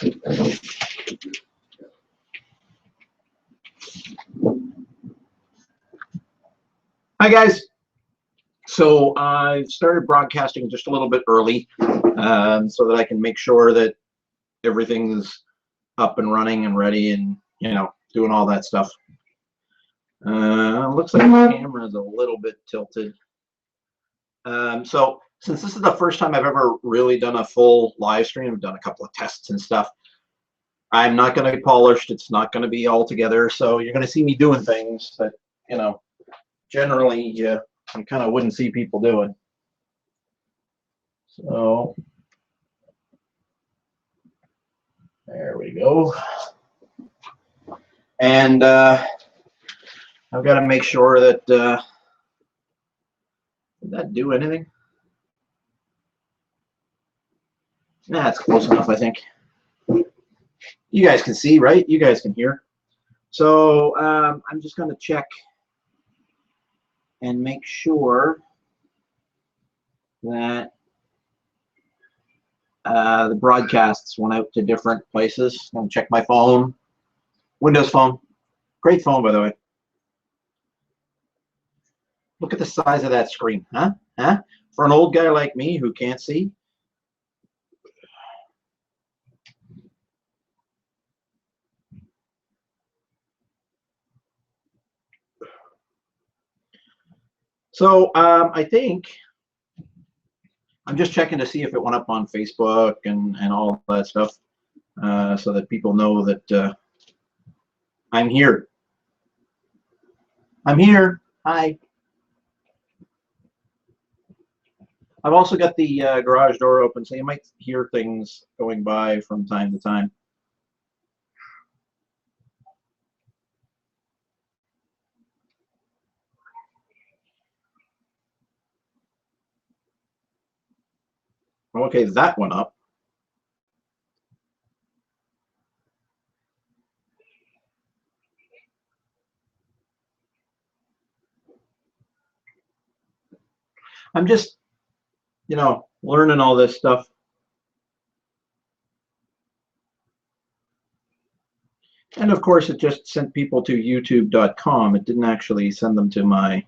Hi guys. So I started broadcasting just a little bit early so that I can make sure that everything's up and running and ready and, you know, doing all that stuff. Looks like the camera is a little bit tilted. So since this is the first time I've ever really done a full live stream, I've done a couple of tests and stuff. I'm not going to be polished. It's not going to be all together. So you're going to see me doing things that, you know, generally you kind of wouldn't see people doing. So there we go. And I've got to make sure that did that do anything? Nah, it's close enough, I think. You guys can see, right? You guys can hear. So I'm just going to check and make sure that the broadcasts went out to different places. I'm going to check my phone. Windows Phone. Great phone, by the way. Look at the size of that screen, huh? For an old guy like me who can't see. So I think I'm just checking to see if it went up on Facebook and all that stuff so that people know that I'm here. I'm here. Hi. I've also got the garage door open, so you might hear things going by from time to time. Okay, that went up. I'm just, you know, learning all this stuff. And of course, it just sent people to youtube.com. It didn't actually send them to my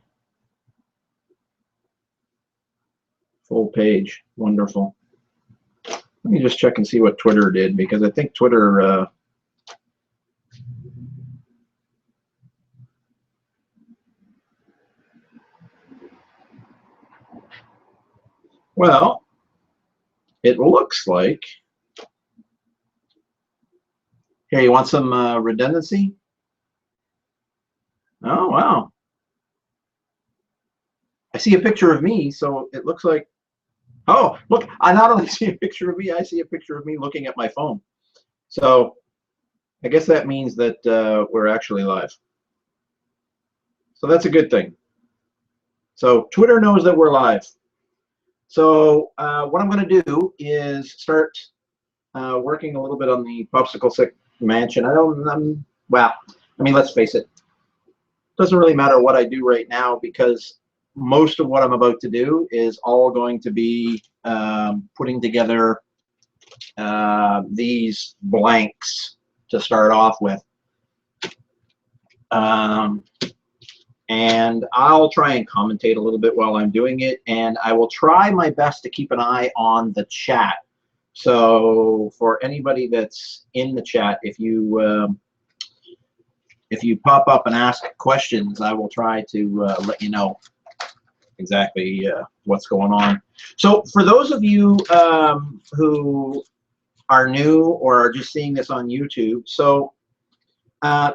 full page. Wonderful. Let me just check and see what Twitter did, because I think Twitter well, it looks like, here, you want some redundancy? Oh, wow. I see a picture of me, so it looks like, oh, look, I not only see a picture of me, I see a picture of me looking at my phone. So I guess that means that we're actually live. So that's a good thing. So Twitter knows that we're live. So what I'm going to do is start working a little bit on the Popsicle mansion. Well, I mean, let's face it. Doesn't really matter what I do right now, because most of what I'm about to do is all going to be putting together these blanks to start off with. And I'll try and commentate a little bit while I'm doing it, and I will try my best to keep an eye on the chat. So for anybody that's in the chat, if you pop up and ask questions, I will try to let you know exactly what's going on. So for those of you who are new or are just seeing this on YouTube, so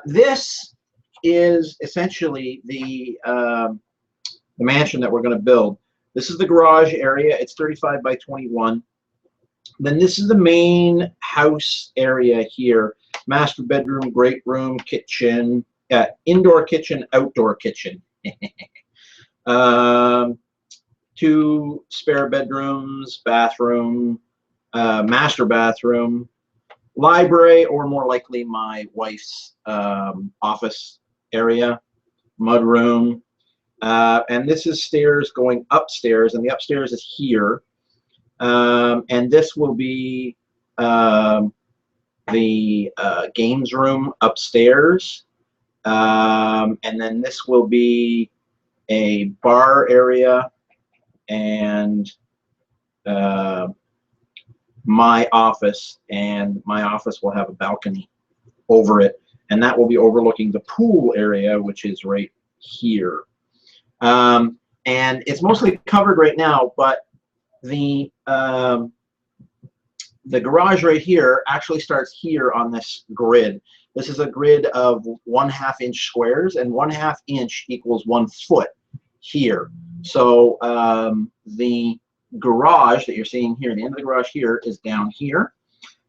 this is essentially the mansion that we're going to build. This is the garage area. It's 35 by 21. Then this is the main house area here. Master bedroom, great room, kitchen, indoor kitchen, outdoor kitchen. 2 spare bedrooms, bathroom, master bathroom, library, or more likely my wife's office area, mud room, and this is stairs going upstairs, and the upstairs is here, and this will be the games room upstairs, and then this will be a bar area and my office, and my office will have a balcony over it, and that will be overlooking the pool area, which is right here. And it's mostly covered right now, but the garage right here actually starts here on this grid. This is a grid of 1/2 inch squares, and 1/2 inch equals 1 foot here. So the garage that you're seeing here, the end of the garage here is down here,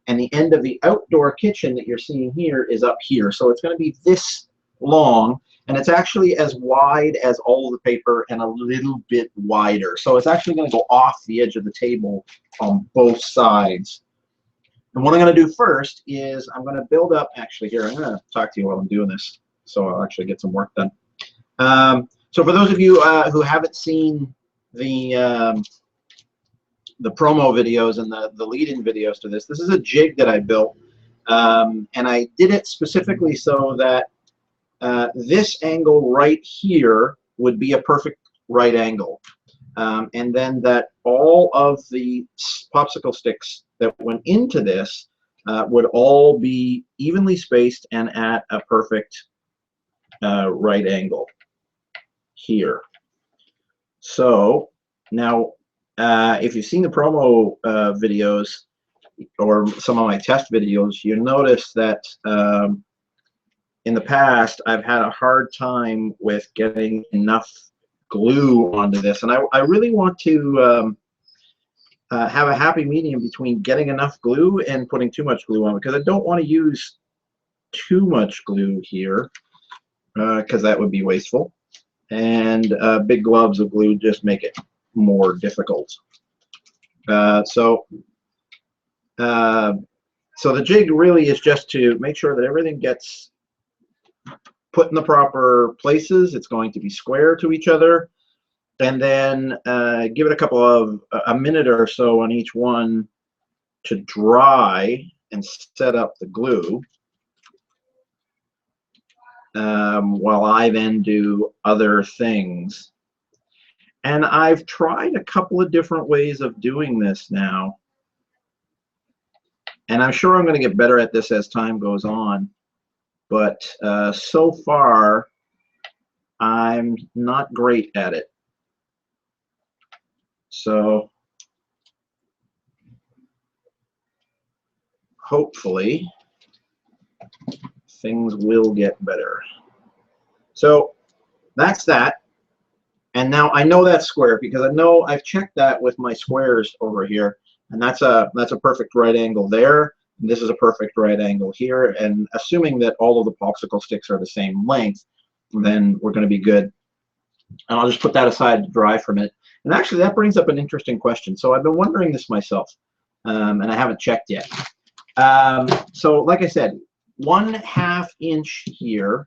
and the end of the outdoor kitchen that you're seeing here is up here. So it's going to be this long, and it's actually as wide as all of the paper and a little bit wider. So it's actually going to go off the edge of the table on both sides. And what I'm going to do first is I'm going to build up, actually here, I'm going to talk to you while I'm doing this, so I'll actually get some work done. So for those of you who haven't seen the promo videos and the lead-in videos to this, this is a jig that I built, and I did it specifically so that this angle right here would be a perfect right angle, and then that all of the popsicle sticks that went into this would all be evenly spaced and at a perfect right angle here. So now if you've seen the promo videos or some of my test videos, you notice that in the past I've had a hard time with getting enough glue onto this, and I really want to have a happy medium between getting enough glue and putting too much glue on, because I don't want to use too much glue here because that would be wasteful, and big globs of glue just make it more difficult. So the jig really is just to make sure that everything gets put in the proper places. It's going to be square to each other, and then give it a minute or so on each one to dry and set up the glue, while I then do other things. And I've tried a couple of different ways of doing this now, and I'm sure I'm going to get better at this as time goes on, but so far I'm not great at it. So hopefully things will get better. So that's that. And now I know that's square because I know I've checked that with my squares over here, and that's a perfect right angle there. And this is a perfect right angle here. And assuming that all of the popsicle sticks are the same length, then we're going to be good. And I'll just put that aside to dry for a minute. And actually, that brings up an interesting question. So I've been wondering this myself, and I haven't checked yet. So like I said, 1/2 inch here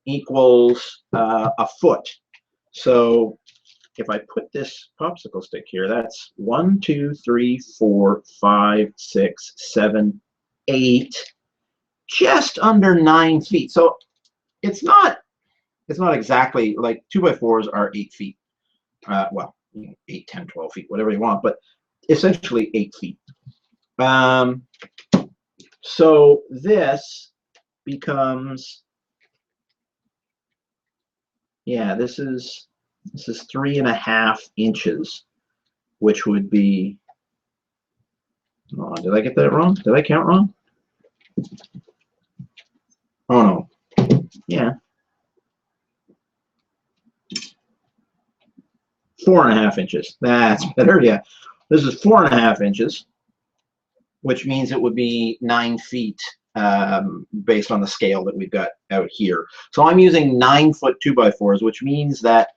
equals a foot. So if I put this popsicle stick here, that's 1, 2, 3, 4, 5, 6, 7, 8, just under 9 feet. So it's not exactly like 2x4s are 8 feet. Well, 8, 10, 12 feet, whatever you want, but essentially 8 feet. So this becomes, yeah, this is 3.5 inches, which would be, oh, did I get that wrong? Did I count wrong? Oh no, yeah, 4.5 inches. That's better. Yeah, this is 4.5 inches, which means it would be 9 feet based on the scale that we've got out here. So I'm using 9-foot 2x4s, which means that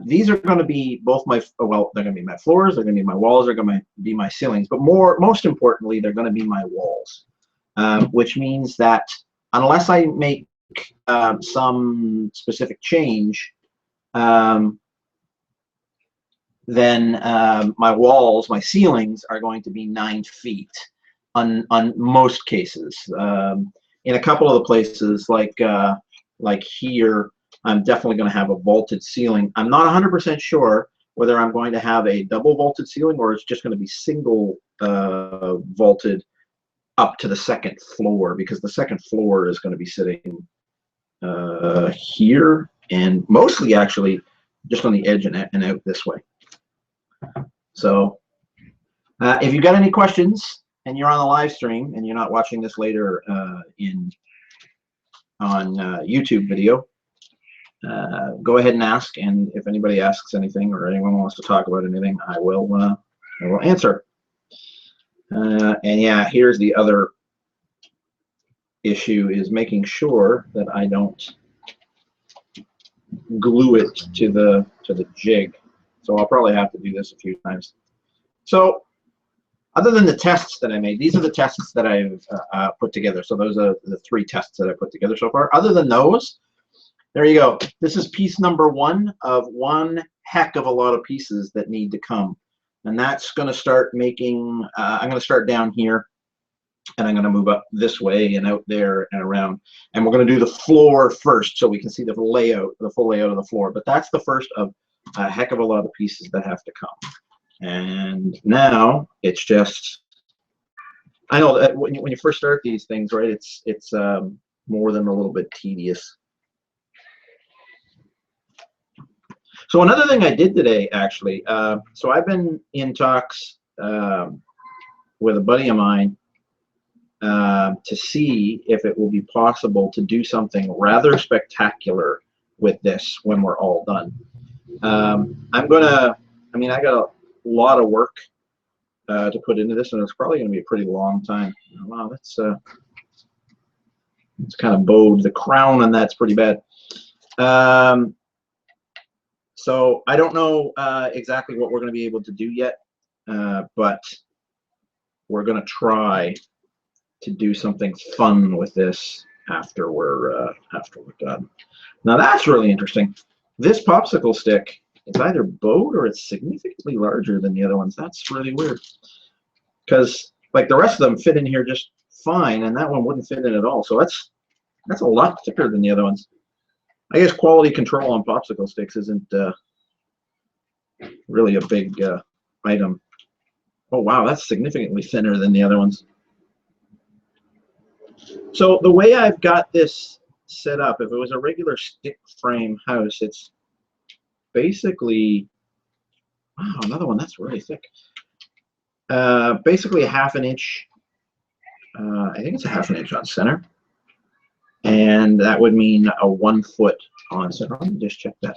these are going to be both my, well, they're going to be my floors, they're going to be my walls, they're going to be my ceilings, but most importantly, they're going to be my walls, which means that unless I make some specific change, then my walls, my ceilings are going to be 9 feet. on most cases. In a couple of the places, like here, I'm definitely going to have a vaulted ceiling. I'm not 100% sure whether I'm going to have a double vaulted ceiling or it's just going to be single vaulted up to the second floor, because the second floor is going to be sitting here, and mostly actually just on the edge and out this way. So if you've got any questions and you're on the live stream and you're not watching this later on YouTube video, go ahead and ask, and if anybody asks anything or anyone wants to talk about anything, I will answer. And yeah, here's the other issue, is making sure that I don't glue it to the jig. So I'll probably have to do this a few times. So other than the tests that I made, these are the tests that I've put together. So those are the 3 tests that I put together so far. Other than those, there you go. This is piece number 1 of one heck of a lot of pieces that need to come. And that's going to start making, I'm going to start down here, and I'm going to move up this way and out there and around. And we're going to do the floor first so we can see the layout, the full layout of the floor. But that's the first of a heck of a lot of pieces that have to come. And now it's just, I know that when you first start these things, right, it's more than a little bit tedious. So another thing I did today, actually, so I've been in talks with a buddy of mine to see if it will be possible to do something rather spectacular with this when we're all done. I got a lot of work to put into this, and it's probably going to be a pretty long time. Wow, that's it's kind of bowed. The crown on that's pretty bad. So I don't know exactly what we're going to be able to do yet, but we're going to try to do something fun with this after we're done. Now that's really interesting. This popsicle stick, it's either bowed or it's significantly larger than the other ones. That's really weird, because like the rest of them fit in here just fine, and that one wouldn't fit in at all. So that's a lot thicker than the other ones. I guess quality control on popsicle sticks isn't really a big item. Oh wow, that's significantly thinner than the other ones. So the way I've got this set up, if it was a regular stick frame house, it's basically, wow, another one that's really thick. Basically a ½ inch. I think it's a ½ inch on center, and that would mean a 1 foot on center. Let me just check that.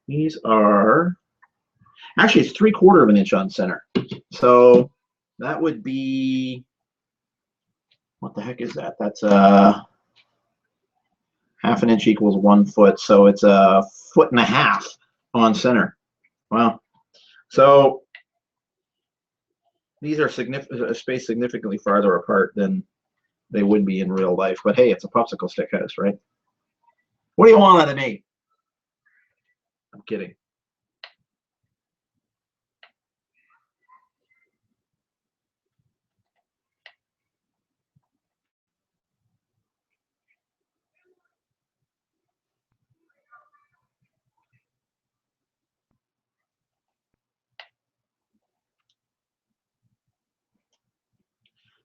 These are actually, it's 3/4 of an inch on center. So that would be, what the heck is that? That's ½ inch equals 1 foot. So it's a 1.5 feet on center. Wow. So these are spaced significantly farther apart than they would be in real life. But hey, it's a popsicle stick house, right? What do you want out of me? I'm kidding.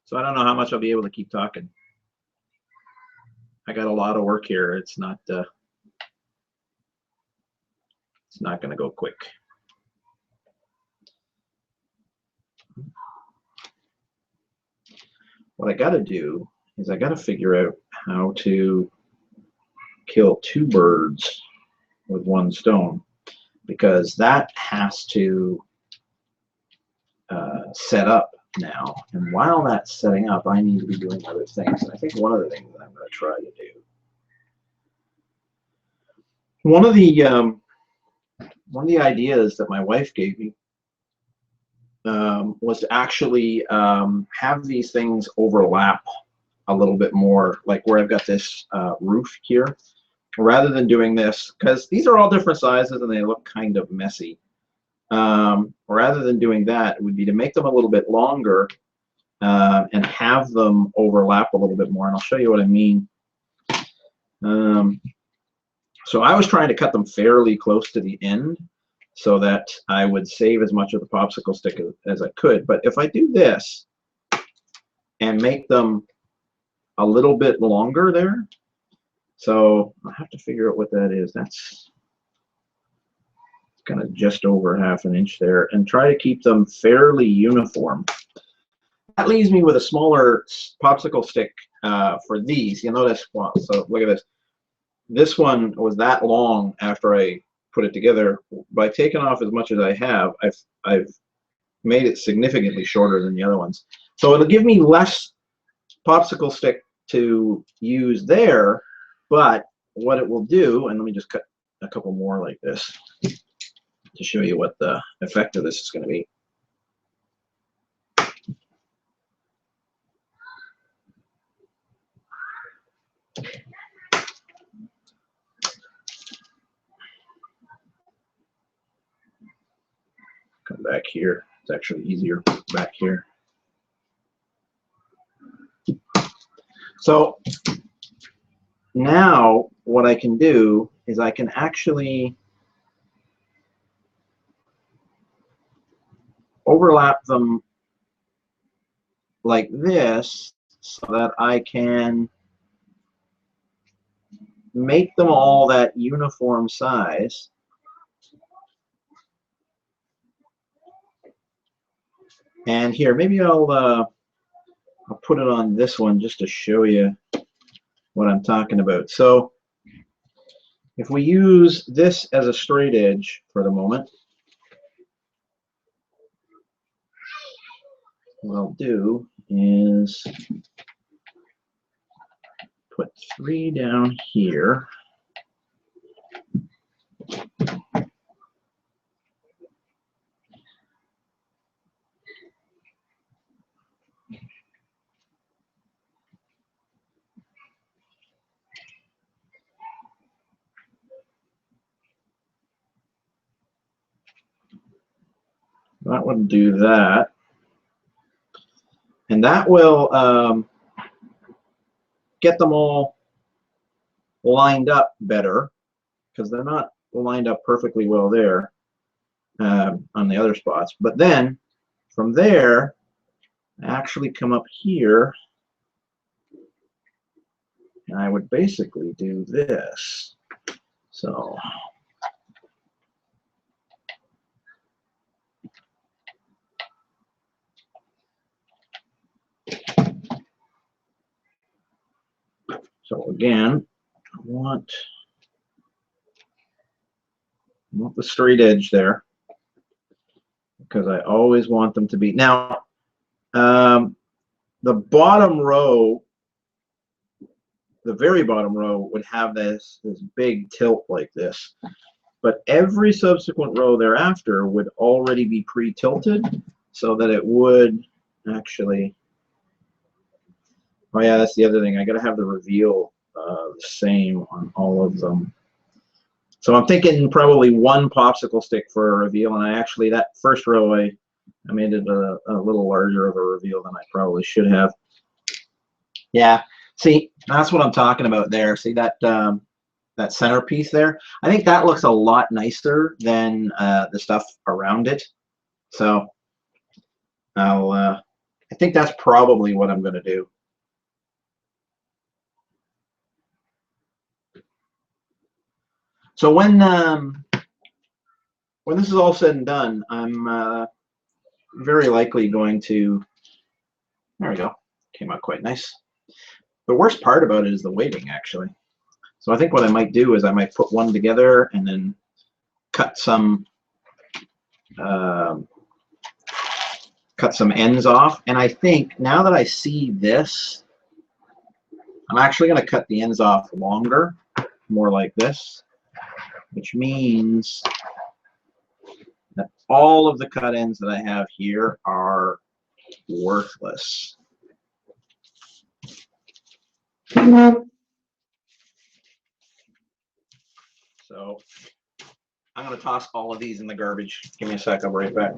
So I don't know how much I'll be able to keep talking. I got a lot of work here. It's not going to go quick. What I got to do is I got to figure out how to kill 2 birds with 1 stone, because that has to set up now. And while that's setting up, I need to be doing other things. And I think one of the things that I'm going to try to do, one of the ideas that my wife gave me was to actually have these things overlap a little bit more, like where I've got this roof here, rather than doing this, because these are all different sizes and they look kind of messy. rather than doing that, it would be to make them a little bit longer and have them overlap a little bit more. And I'll show you what I mean. So I was trying to cut them fairly close to the end so that I would save as much of the popsicle stick as I could. But if I do this and make them a little bit longer there, so I have to figure out what that is. That's kind of just over ½ an inch there, and try to keep them fairly uniform. That leaves me with a smaller popsicle stick for these. You'll notice, well, so look at this. This one was that long after I put it together. By taking off as much as I have, I've made it significantly shorter than the other ones. So it'll give me less popsicle stick to use there, but what it will do, and let me just cut a couple more like this to show you what the effect of this is going to be. Come back here. It's actually easier back here. So now what I can do is I can actually overlap them like this so that I can make them all that uniform size. And here, maybe I'll put it on this one just to show you what I'm talking about. So if we use this as a straight edge for the moment, what I'll do is put 3 down here. That would do that. And that will get them all lined up better, because they're not lined up perfectly well there on the other spots. But then from there, I actually come up here, and I would basically do this. So again, I want the straight edge there, because I always want them to be. Now, the bottom row, the very bottom row, would have this big tilt like this. But every subsequent row thereafter would already be pre-tilted, so that it would actually. Oh yeah, that's the other thing. I got to have the reveal the same on all of them. So I'm thinking probably 1 popsicle stick for a reveal, and I actually, that first row, I made it a little larger of a reveal than I probably should have. Yeah, see, that's what I'm talking about there. See that that center piece there? I think that looks a lot nicer than the stuff around it. So I think that's probably what I'm going to do. So when this is all said and done, I'm very likely going to. There we go. Came out quite nice. The worst part about it is the weighting, actually. So I think what I might do is I might put one together and then cut some ends off. And I think now that I see this, I'm actually going to cut the ends off longer, more like this, which means that all of the cut ends that I have here are worthless. So I'm going to toss all of these in the garbage. Give me a sec, I'll be right back.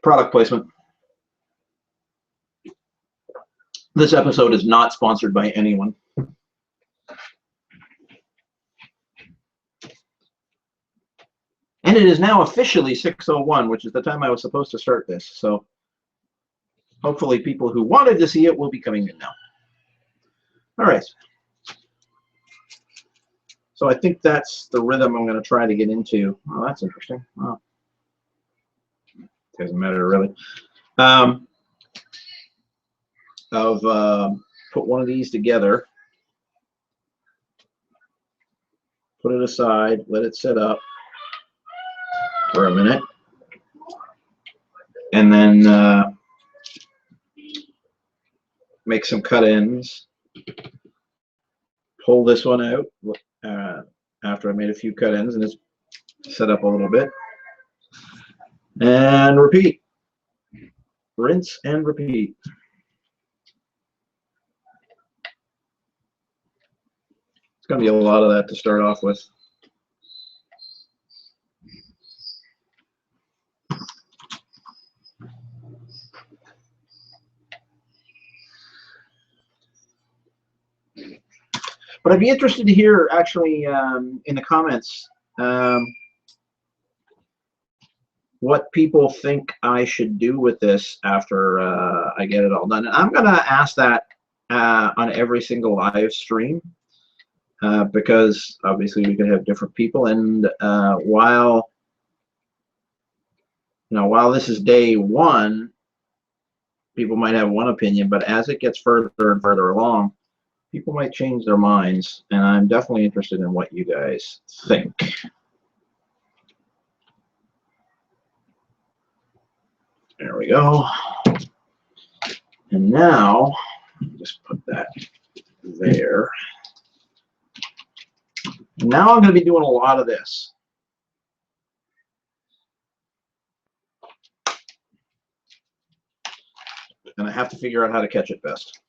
Product placement. This episode is not sponsored by anyone. And it is now officially 6:01, which is the time I was supposed to start this. So hopefully people who wanted to see it will be coming in now. All right. So I think that's the rhythm I'm going to try to get into. Oh, that's interesting. Oh. Doesn't matter really. Put one of these together, put it aside, let it sit up for a minute, and then make some cut-ins. Pull this one out after I made a few cut-ins and it's set up a little bit, and repeat. Rinse and repeat. It's going to be a lot of that to start off with. But I'd be interested to hear, actually, in the comments, what people think I should do with this after I get it all done. And I'm going to ask that on every single live stream, because obviously we could have different people. And while this is day one, people might have one opinion, but as it gets further and further along, people might change their minds, and I'm definitely interested in what you guys think. There we go. And now, just put that there. Now I'm going to be doing a lot of this. And I have to figure out how to catch it best.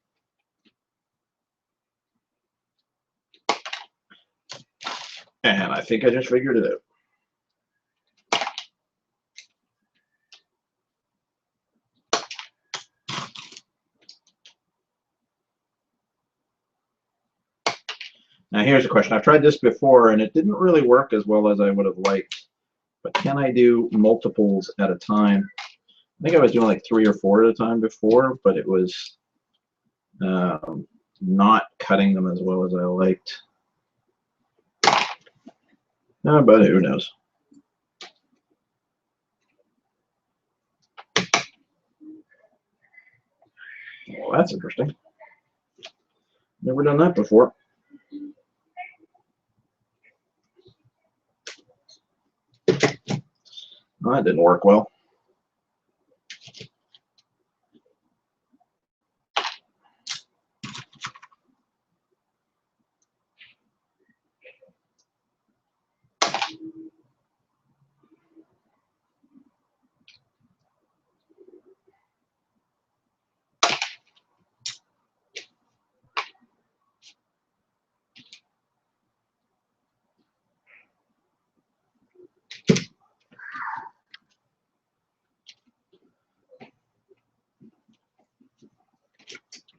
And I think I just figured it out. Now here's a question. I've tried this before and it didn't really work as well as I would have liked. But can I do multiples at a time? I think I was doing like 3 or 4 at a time before, but it was not cutting them as well as I liked. But who knows? Well, that's interesting. Never done that before. Well, that didn't work well.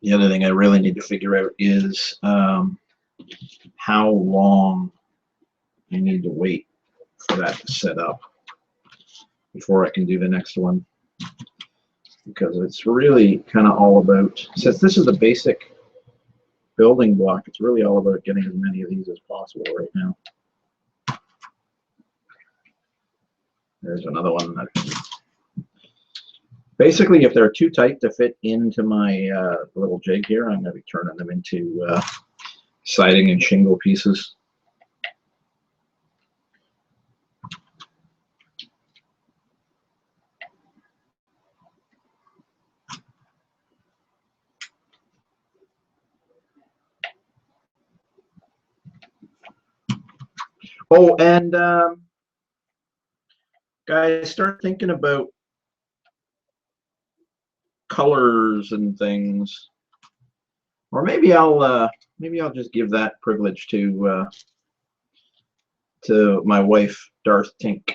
The other thing I really need to figure out is how long I need to wait for that to set up before I can do the next one. Because it's really kind of all about, since this is a basic building block, it's really all about getting as many of these as possible right now. There's another one that basically, if they're too tight to fit into my little jig here, I'm going to be turning them into siding and shingle pieces. Oh, and guys, start thinking about colors and things. Or maybe I'll just give that privilege to my wife, Darth Tink,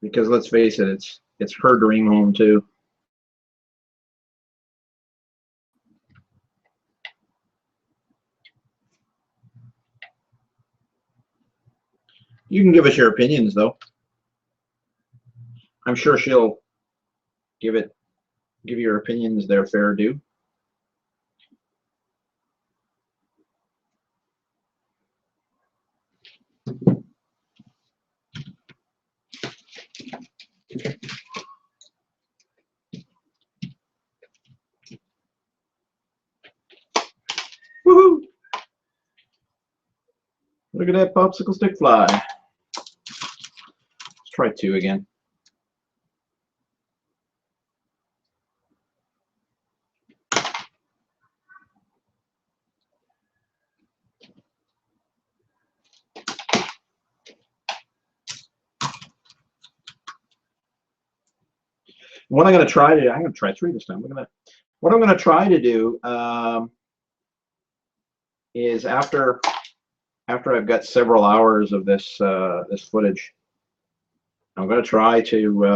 because let's face it, it's her dream home too. You can give us your opinions, though. I'm sure she'll give your opinions their fair due. Woohoo! Look at that popsicle stick fly. Let's try 2 again. What I'm going to try to, I'm going to try 3 this time. What I'm going to try to do is after I've got several hours of this this footage, I'm going to try to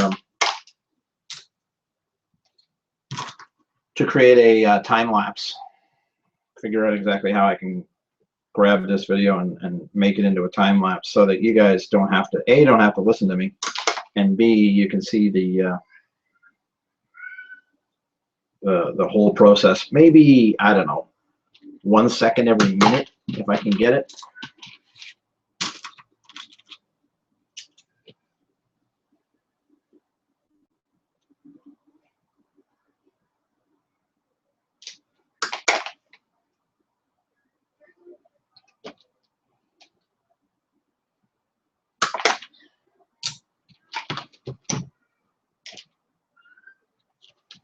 create a time lapse. Figure out exactly how I can grab this video and make it into a time lapse so that you guys don't have to listen to me, and B, you can see the whole process. Maybe, I don't know, 1 second every minute if I can get it.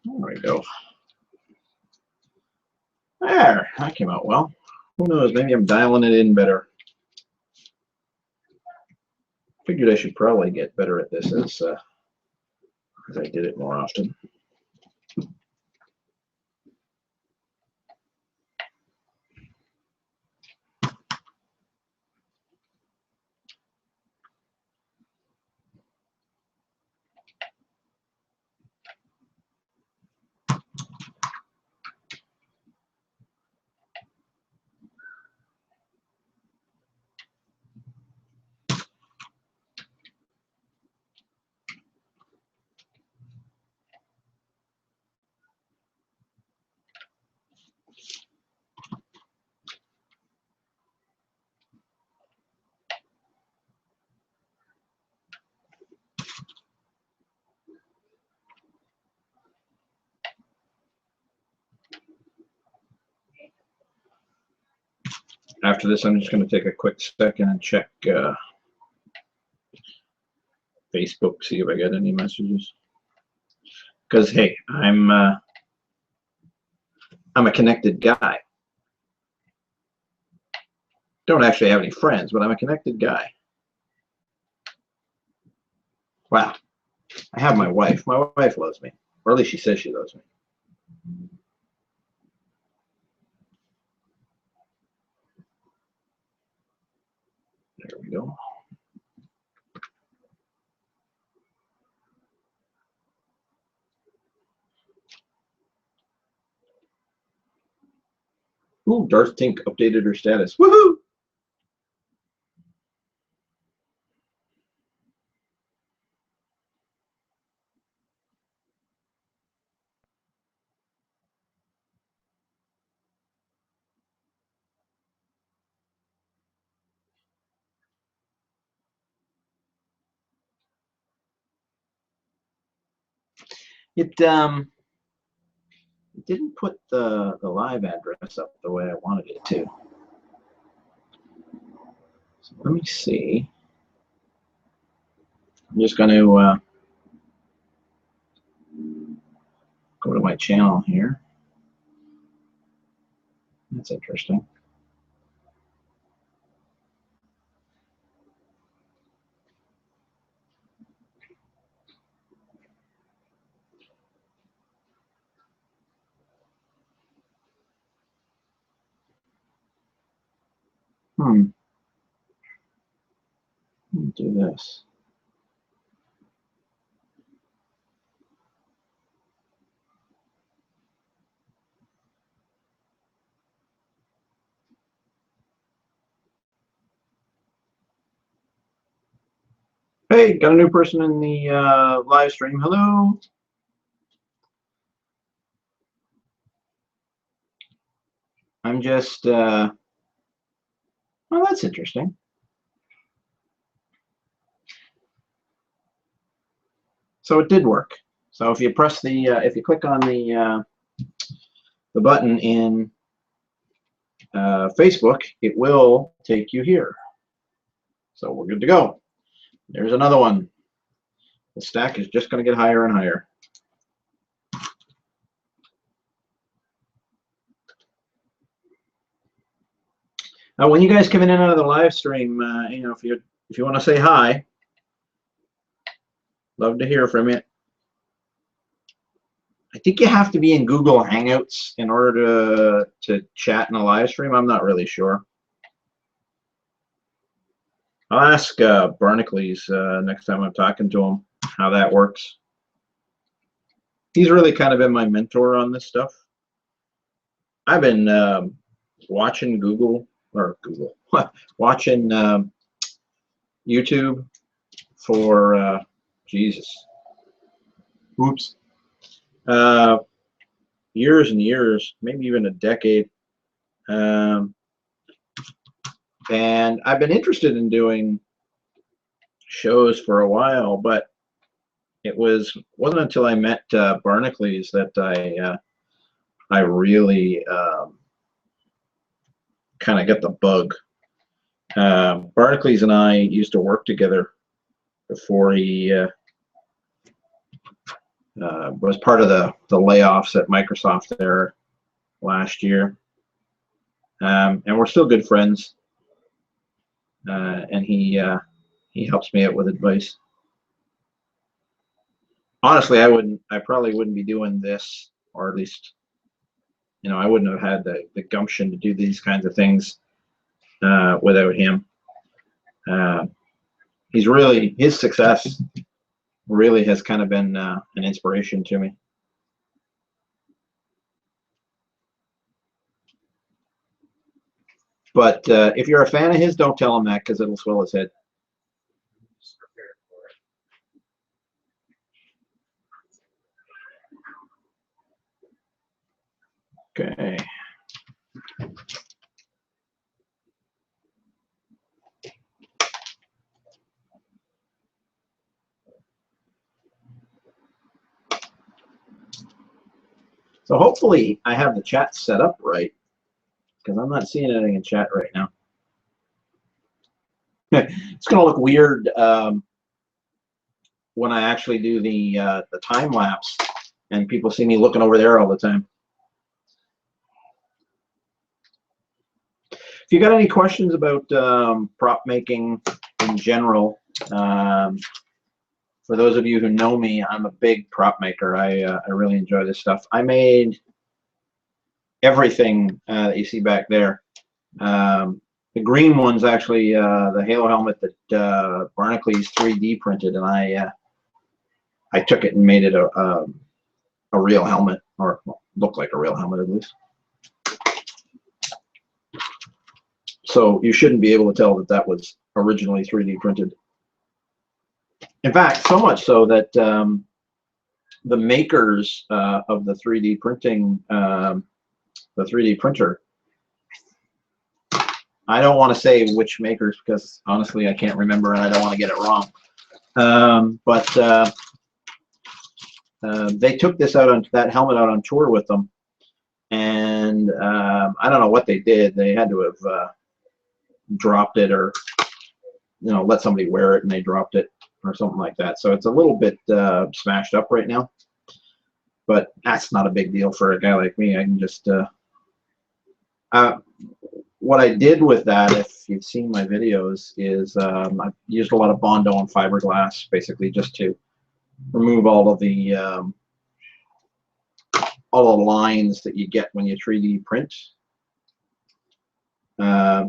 There we go. There, that came out well. Who knows, maybe I'm dialing it in better. Figured I should probably get better at this as I did it more often. After this, I'm just going to take a quick second and check Facebook, see if I get any messages. Because hey, I'm a connected guy. Don't actually have any friends, but I'm a connected guy. Wow, I have my wife. My wife loves me, or at least she says she loves me. There we go. Ooh, Darth Tink updated her status. Woohoo! It didn't put the live address up the way I wanted it to. So let me see. I'm just going to go to my channel here. That's interesting. Do this. Hey, got a new person in the live stream. Hello. I'm just, well, that's interesting. So it did work. So if you press the, if you click on the button in Facebook, it will take you here. So we're good to go. There's another one. The stack is just going to get higher and higher. When you guys come in and out of the live stream, you know, if you want to say hi, love to hear from you. I think you have to be in Google Hangouts in order to chat in a live stream. I'm not really sure. I'll ask Barnacles next time I'm talking to him how that works. He's really kind of been my mentor on this stuff. I've been watching watching YouTube for Jesus, oops, years and years, maybe even a decade. And I've been interested in doing shows for a while, but it wasn't until I met Barnacles that I really kind of got the bug. Barnacles and I used to work together before he was part of the layoffs at Microsoft there last year. And we're still good friends. And he helps me out with advice. Honestly, I probably wouldn't be doing this, or at least, you know, I wouldn't have had the gumption to do these kinds of things without him. His success really has kind of been an inspiration to me. But if you're a fan of his, don't tell him that, because it'll swell his head. Okay. So hopefully I have the chat set up right, because I'm not seeing anything in chat right now. It's going to look weird when I actually do the time lapse and people see me looking over there all the time. If you got any questions about prop making in general, for those of you who know me, I'm a big prop maker. I really enjoy this stuff. I made everything that you see back there. The green one's actually the Halo helmet that Barnacles 3D printed, and I took it and made it a real helmet, or looked like a real helmet at least. So you shouldn't be able to tell that that was originally 3D printed. In fact, so much so that the makers of the 3D printing, the 3D printer, I don't want to say which makers because honestly I can't remember and I don't want to get it wrong. But they took this out on that helmet out on tour with them, and I don't know what they did. They had to have dropped it, or let somebody wear it and they dropped it or something like that. So it's a little bit smashed up right now, but that's not a big deal for a guy like me. I can just what I did with that, if you've seen my videos, is I used a lot of Bondo and fiberglass, basically just to remove all of the lines that you get when you 3D print.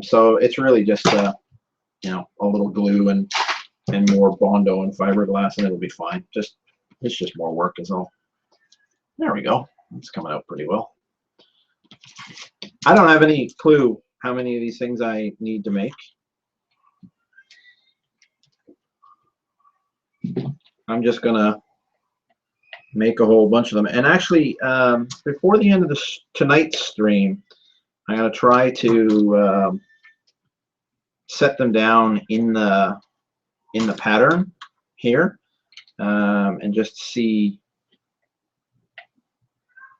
So it's really just you know, a little glue and more Bondo and fiberglass, and it'll be fine. It's just more work is all. There we go. It's coming out pretty well. I don't have any clue how many of these things I need to make. I'm just gonna make a whole bunch of them. And actually, before the end of tonight's stream, I'm gonna try to set them down in the pattern here, and just see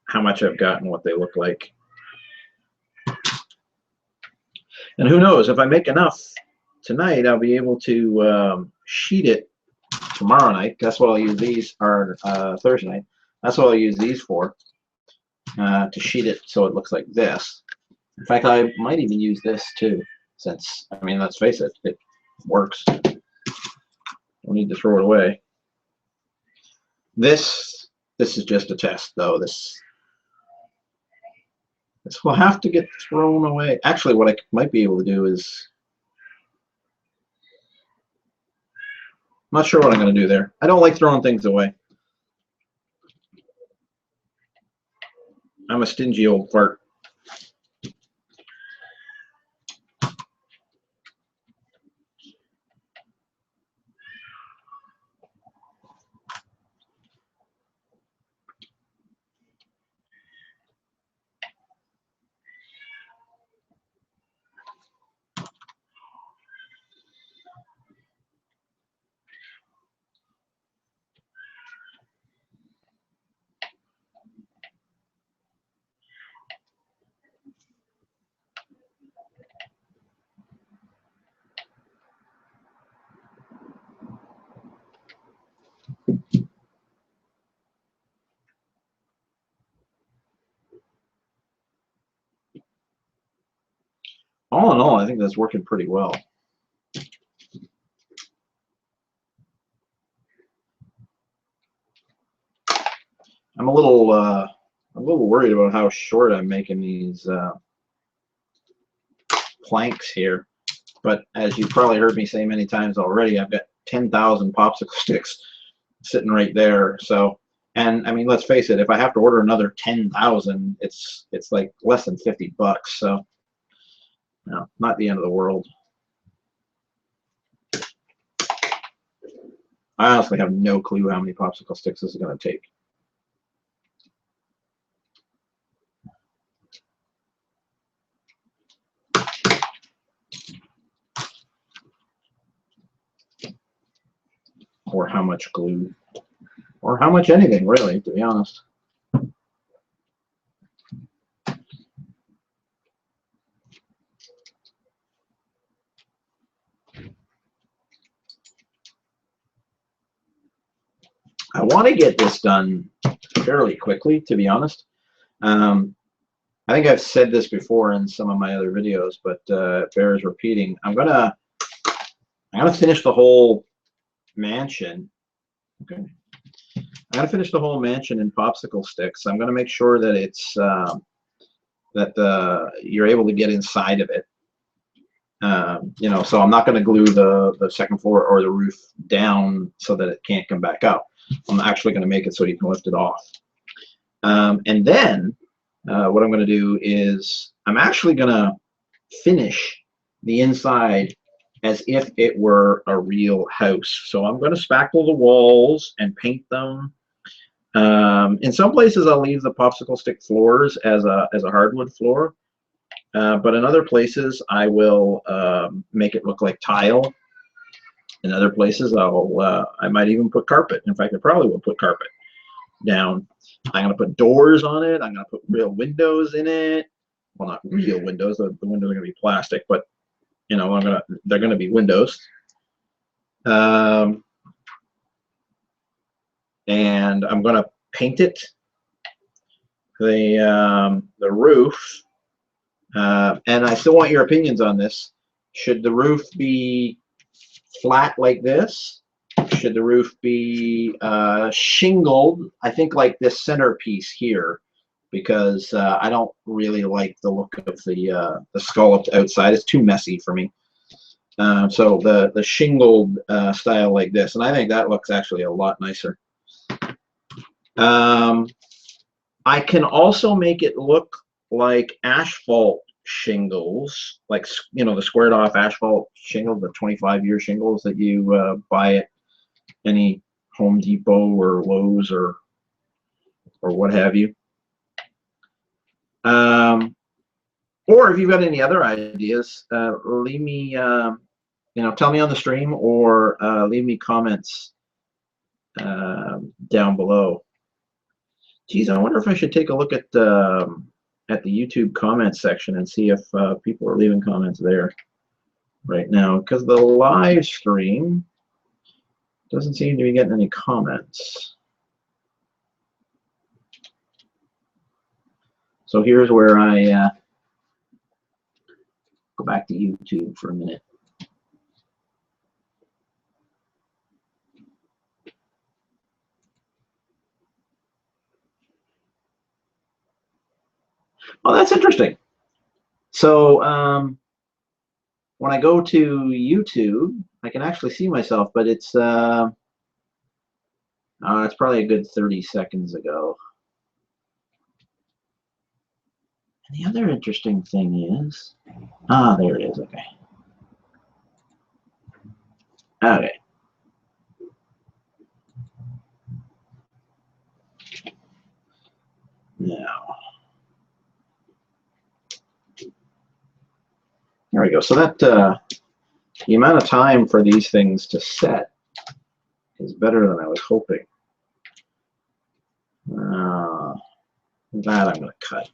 how much I've got and what they look like. And who knows, if I make enough tonight, I'll be able to sheet it tomorrow night. That's what I'll use these, or Thursday night. That's what I'll use these for, to sheet it so it looks like this. In fact, I might even use this too, since, I mean, let's face it, it works. Don't need to throw it away. This is just a test, though. This will have to get thrown away. Actually, what I might be able to do is, I'm not sure what I'm going to do there. I don't like throwing things away. I'm a stingy old fart. All in all, I think that's working pretty well. I'm a little worried about how short I'm making these planks here. But as you've probably heard me say many times already, I've got 10,000 popsicle sticks sitting right there. So, and I mean, let's face it, if I have to order another 10,000, it's like less than $50. So, no, not the end of the world. I honestly have no clue how many popsicle sticks this is going to take. Or how much glue, or how much anything, really, to be honest. I want to get this done fairly quickly, to be honest. I think I've said this before in some of my other videos, but it bears repeating. I'm gonna finish the whole mansion. Okay, I'm gonna finish the whole mansion in popsicle sticks. I'm gonna make sure that it's you're able to get inside of it. You know, so I'm not going to glue the second floor or the roof down so that it can't come back up. I'm actually going to make it so you can lift it off. And then what I'm going to do is I'm actually going to finish the inside as if it were a real house. So I'm going to spackle the walls and paint them. In some places I'll leave the popsicle stick floors as a hardwood floor. But in other places, I will make it look like tile. In other places, I might even put carpet. In fact, I probably will put carpet down. I'm going to put doors on it. I'm going to put real windows in it. Well, not real windows. The windows are going to be plastic, but you know, they're going to be windows. And I'm going to paint it. The roof. And I still want your opinions on this. Should the roof be flat like this? Should the roof be shingled? I think like this centerpiece here because I don't really like the look of the scalloped outside. It's too messy for me. So the shingled style like this, and I think that looks actually a lot nicer. I can also make it look like asphalt shingles, like, you know, the squared off asphalt shingle, the 25-year shingles that you buy at any Home Depot or Lowe's or what have you. Or if you've got any other ideas, leave me, you know, tell me on the stream, or leave me comments down below. Geez, I wonder if I should take a look at the YouTube comments section and see if people are leaving comments there right now, because the live stream doesn't seem to be getting any comments. So here's where I go back to YouTube for a minute. Oh, that's interesting. So when I go to YouTube, I can actually see myself, but it's probably a good 30 seconds ago. And the other interesting thing is, there it is. Okay. Okay. Now, there we go. So that the amount of time for these things to set is better than I was hoping. That I'm going to cut.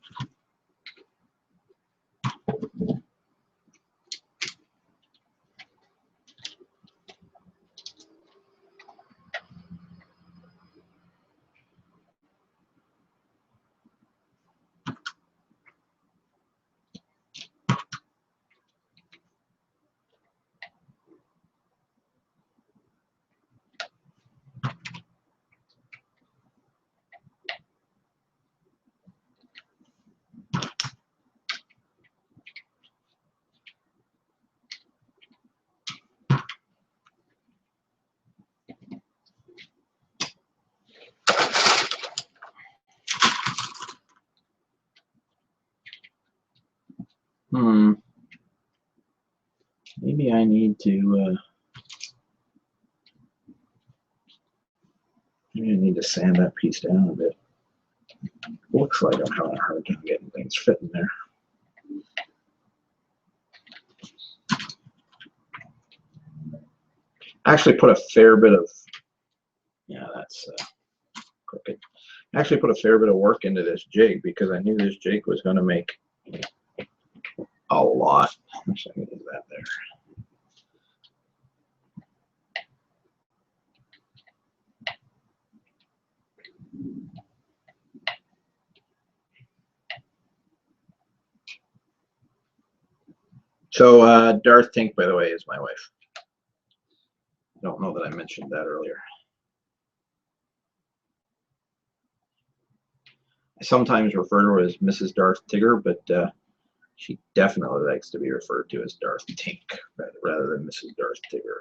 Maybe I need to sand that piece down a bit. Looks like I'm having a hard time getting things fit in there. Actually put a fair bit of, yeah, that's crooked. Actually put a fair bit of work into this jig because I knew this jig was going to make a lot. So I can do that there. So Darth Tink, by the way, is my wife. I don't know that I mentioned that earlier. I sometimes refer to her as Mrs. Darth Tigger, but she definitely likes to be referred to as Darth Tink rather than Mrs. Darth Tigger.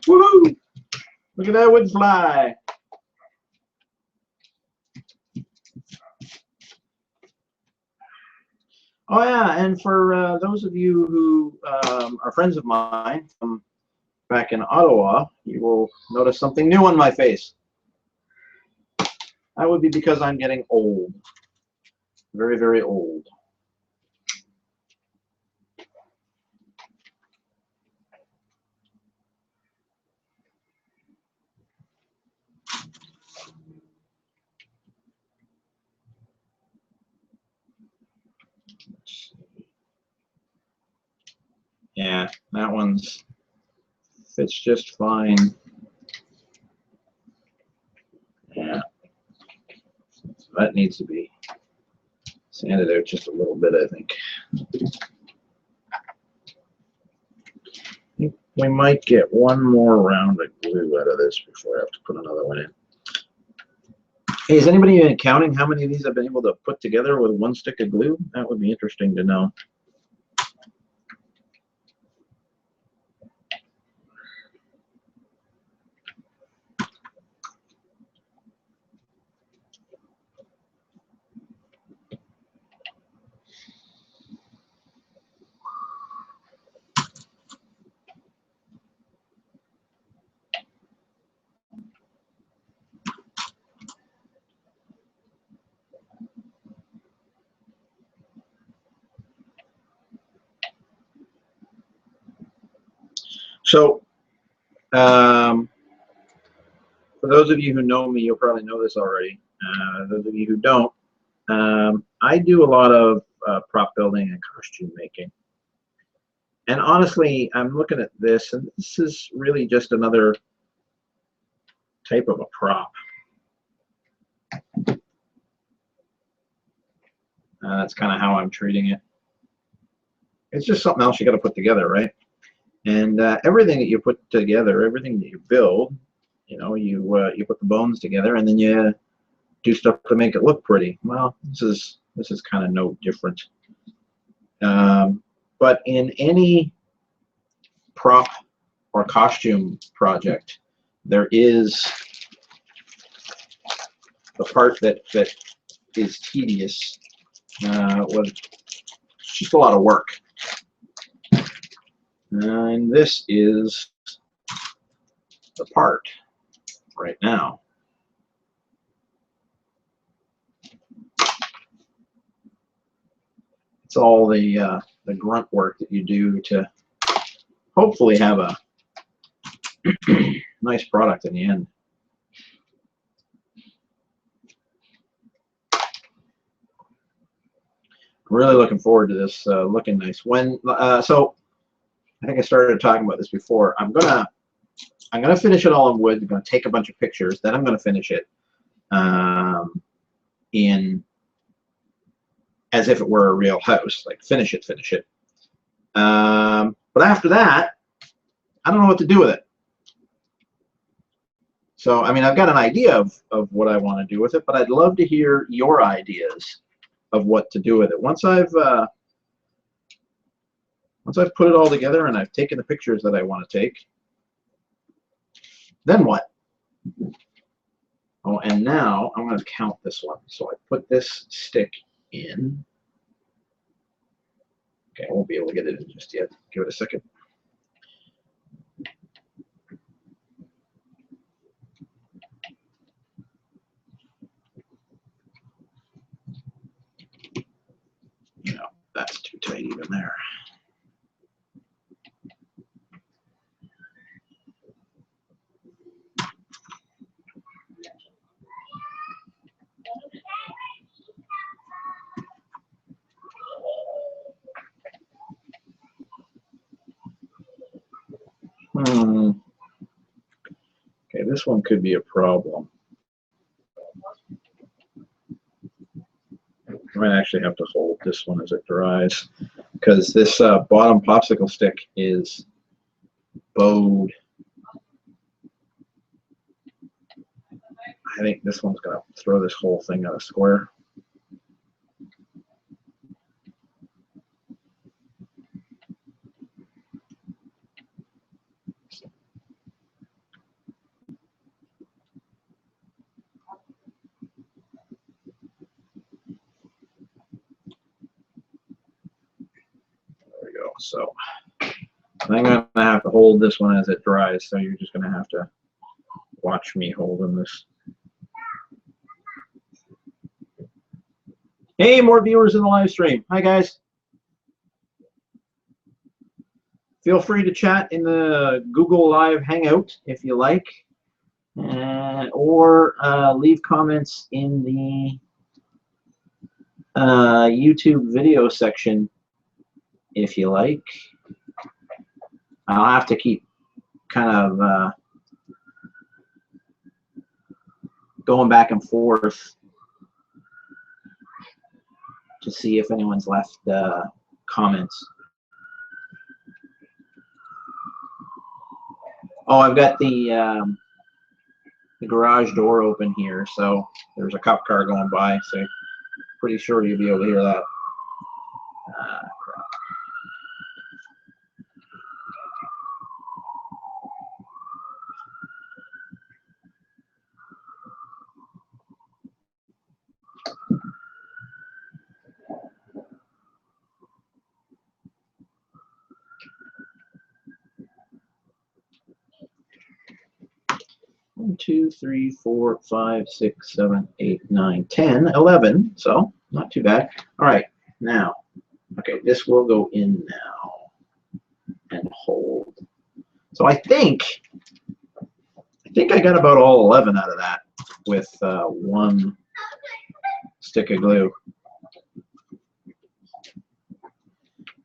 Woohoo! Look at that wood fly. Oh yeah, and for those of you who are friends of mine from back in Ottawa, you will notice something new on my face. That would be because I'm getting old. Very, very old. Yeah, that one's fits just fine. Yeah, so that needs to be sanded out just a little bit, I think. We might get one more round of glue out of this before I have to put another one in. Hey, is anybody counting how many of these I've been able to put together with one stick of glue? That would be interesting to know. So, for those of you who know me, you'll probably know this already. Those of you who don't, I do a lot of prop building and costume making. And honestly, I'm looking at this, and this is really just another type of a prop. That's kind of how I'm treating it. It's just something else you got to put together, right? And everything that you put together, everything that you build, you know, you put the bones together, and then you do stuff to make it look pretty. Well, this is kind of no different. But in any prop or costume project, there is the part that is tedious with just a lot of work. And this is the part right now. It's all the grunt work that you do to hopefully have a nice product in the end. I'm really looking forward to this looking nice. When so I think I started talking about this before. I'm gonna finish it all in wood. I'm gonna take a bunch of pictures. Then I'm gonna finish it in as if it were a real house. Like finish it. But after that, I don't know what to do with it. So I mean, I've got an idea of what I want to do with it, but I'd love to hear your ideas of what to do with it. Once I've put it all together and I've taken the pictures that I want to take, then what? Oh, and now I'm going to count this one. So I put this stick in. Okay, I won't be able to get it in just yet. Give it a second. No, that's too tight even there. Okay, this one could be a problem. I might actually have to hold this one as it dries, because this bottom popsicle stick is bowed. I think this one's going to throw this whole thing out of square. So I'm going to have to hold this one as it dries, so you're just going to have to watch me holding this. Hey, more viewers in the live stream. Hi, guys. Feel free to chat in the Google Live Hangout if you like, or leave comments in the YouTube video section if you like. I'll have to keep kind of going back and forth to see if anyone's left comments. Oh, I've got the garage door open here, so there's a cop car going by, so pretty sure you'll be able to hear that. 1, 2, 3, 4, 5, 6, 7, 8, 9, 10, 11. So not too bad. All right, now, okay, this will go in now and hold. So I think I got about all 11 out of that with one stick of glue.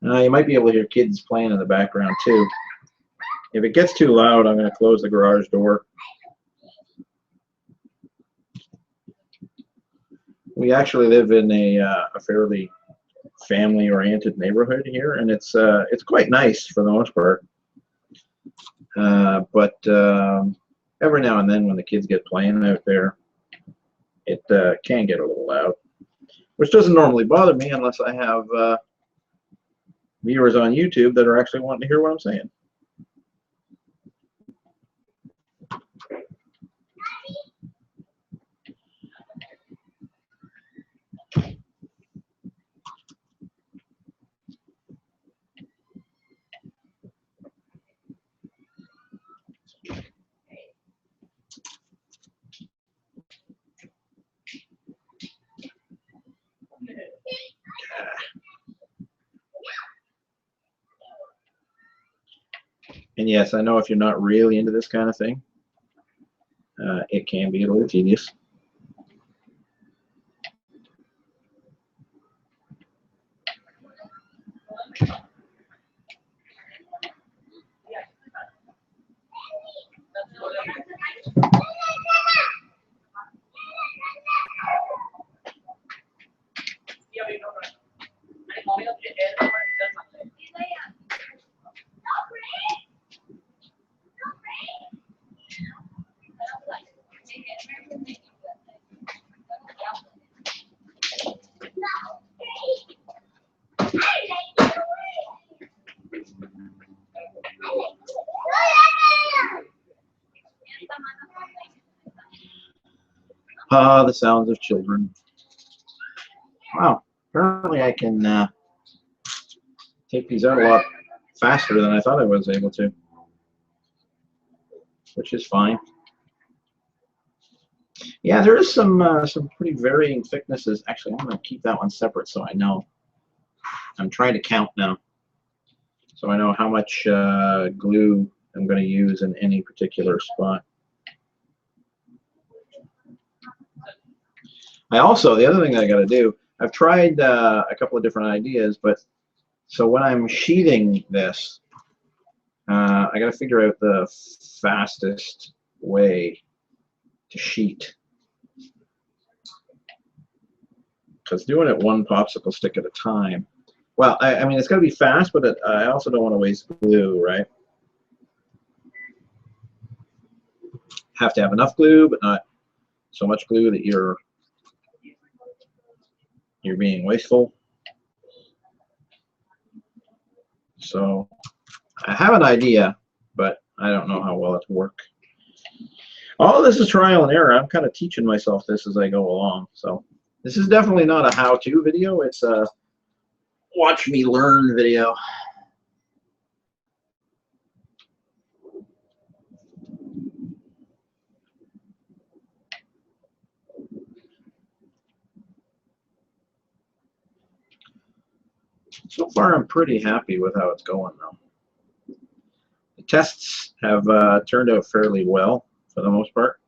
You might be able to hear kids playing in the background too. If it gets too loud, I'm going to close the garage door. We actually live in a fairly family-oriented neighborhood here, and it's quite nice for the most part. But every now and then, when the kids get playing out there, it can get a little loud, which doesn't normally bother me unless I have viewers on YouTube that are actually wanting to hear what I'm saying. And yes, I know if you're not really into this kind of thing, it can be a little tedious. Ah, the sounds of children. Wow, apparently I can take these out a lot faster than I thought I was able to, which is fine. Yeah, there is some pretty varying thicknesses. Actually, I'm going to keep that one separate so I know. I'm trying to count now, so I know how much glue I'm going to use in any particular spot. The other thing that I got to do, I've tried a couple of different ideas, but so when I'm sheathing this, I got to figure out the fastest way to sheet. Because doing it one popsicle stick at a time, well, I mean, it's got to be fast, but I also don't want to waste glue, right? Have to have enough glue, but not so much glue that you're being wasteful. So I have an idea, but I don't know how well it'll work. All this is trial and error. I'm kind of teaching myself this as I go along. So this is definitely not a how-to video. It's a watch me learn video. So far, I'm pretty happy with how it's going, though. The tests have turned out fairly well for the most part.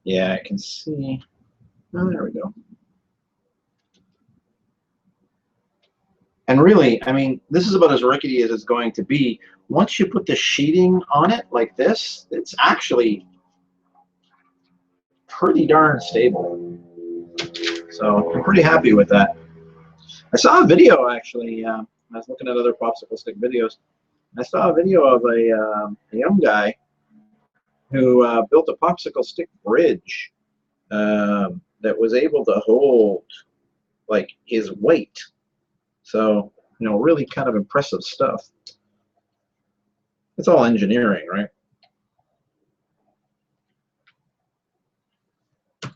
Yeah, I can see. Oh, there we go. And really, I mean, this is about as rickety as it's going to be. Once you put the sheeting on it like this, it's actually pretty darn stable. So I'm pretty happy with that. I saw a video actually. I was looking at other popsicle stick videos. I saw a video of a young guy who built a popsicle stick bridge that was able to hold like his weight. So, you know, really kind of impressive stuff. It's all engineering, right? Of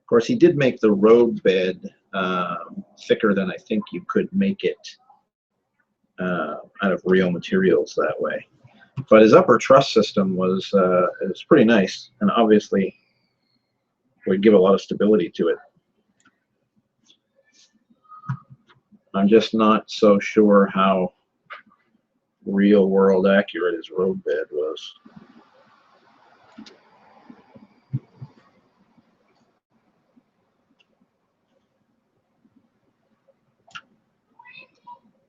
course, he did make the road bed thicker than I think you could make it out of real materials that way. But his upper truss system was pretty nice, and obviously would give a lot of stability to it. I'm just not so sure how real world accurate his road bed was.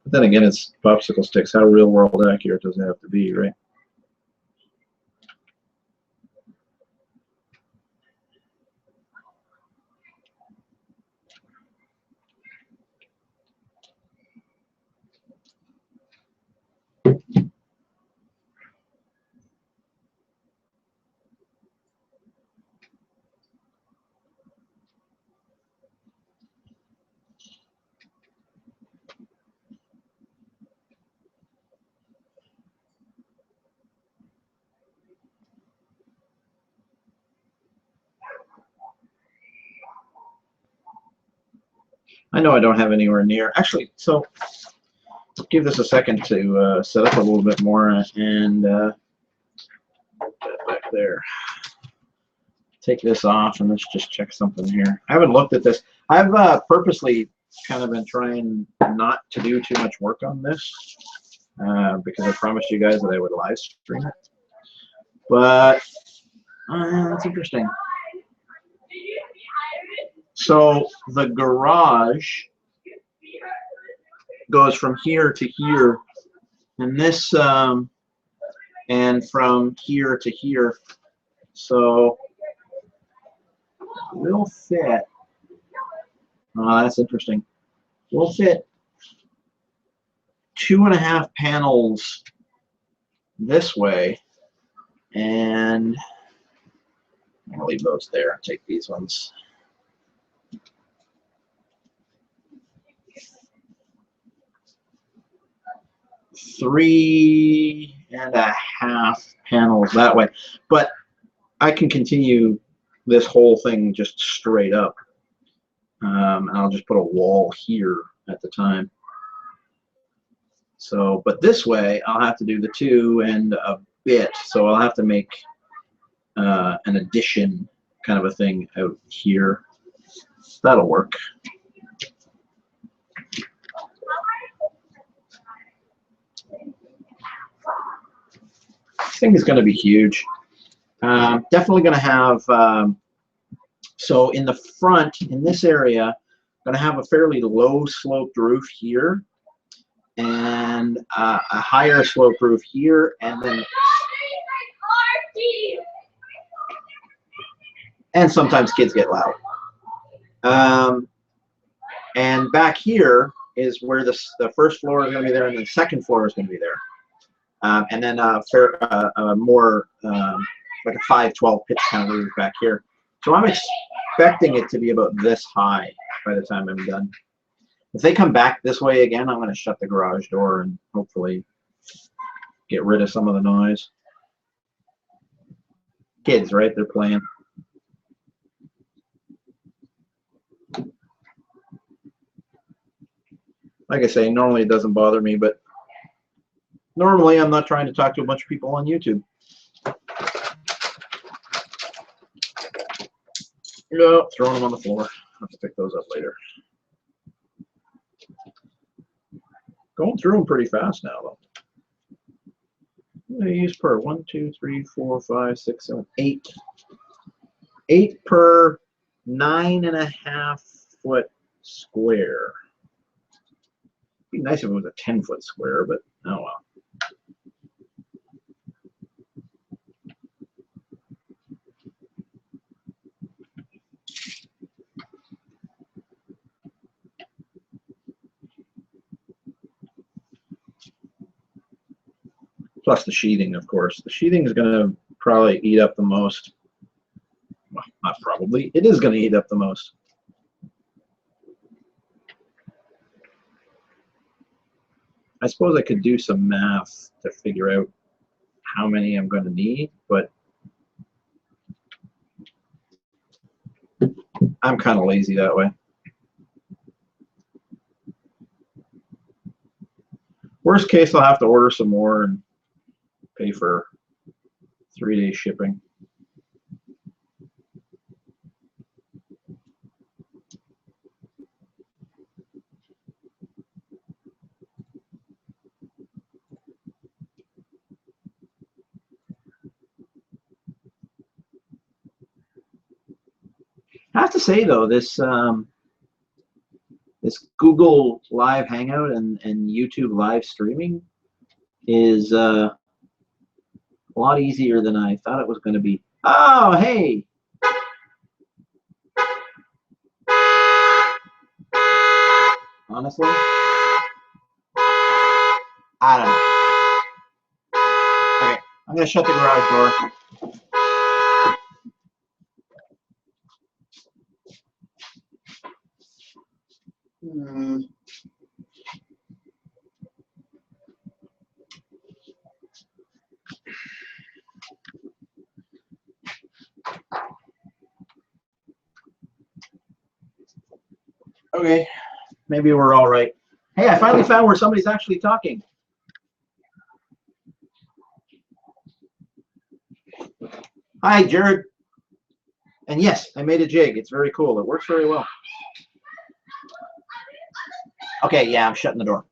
But then again, it's popsicle sticks. How real world accurate does it have to be, right? I know I don't have anywhere near. Actually, so give this a second to set up a little bit more and back there. Take this off and let's just check something here. I haven't looked at this. I've purposely kind of been trying not to do too much work on this because I promised you guys that I would live stream it. But that's interesting. So the garage goes from here to here, and this and from here to here. So we'll fit. Oh, that's interesting. We'll fit 2.5 panels this way, and I'll leave those there and take these ones. 3.5 panels that way, but I can continue this whole thing just straight up. And I'll just put a wall here at the time. So, but this way I'll have to do the 2 and a bit, so I'll have to make an addition kind of a thing out here. That'll work. This thing is going to be huge. Definitely going to have, so in the front, in this area, I'm going to have a fairly low sloped roof here and a higher sloped roof here, and then and sometimes kids get loud. And back here is where the first floor is going to be there, and the second floor is going to be there. And then a more like a 5/12 pitch kind of roof back here. So I'm expecting it to be about this high by the time I'm done. If they come back this way again, I'm going to shut the garage door and hopefully get rid of some of the noise. Kids, right? They're playing. Like I say, normally it doesn't bother me, but normally I'm not trying to talk to a bunch of people on YouTube. No, throwing them on the floor. I'll have to pick those up later. Going through them pretty fast now, though. What do I use per? 1, 2, 3, 4, 5, 6, 7, 8. 8 per 9.5 foot square. It'd be nice if it was a 10-foot square, but oh well. Plus the sheathing, of course. The sheathing is going to probably eat up the most. Well, not probably. It is going to eat up the most. I suppose I could do some math to figure out how many I'm going to need, but I'm kind of lazy that way. Worst case, I'll have to order some more and pay for 3-day shipping. I have to say though, this Google Live Hangout and YouTube live streaming is a lot easier than I thought it was going to be. Oh, hey! Honestly, I don't know. Okay, I'm going to shut the garage door. Okay, maybe we're all right. Hey, I finally found where somebody's actually talking. Hi, Jared. And yes, I made a jig. It's very cool. It works very well. Okay, yeah, I'm shutting the door.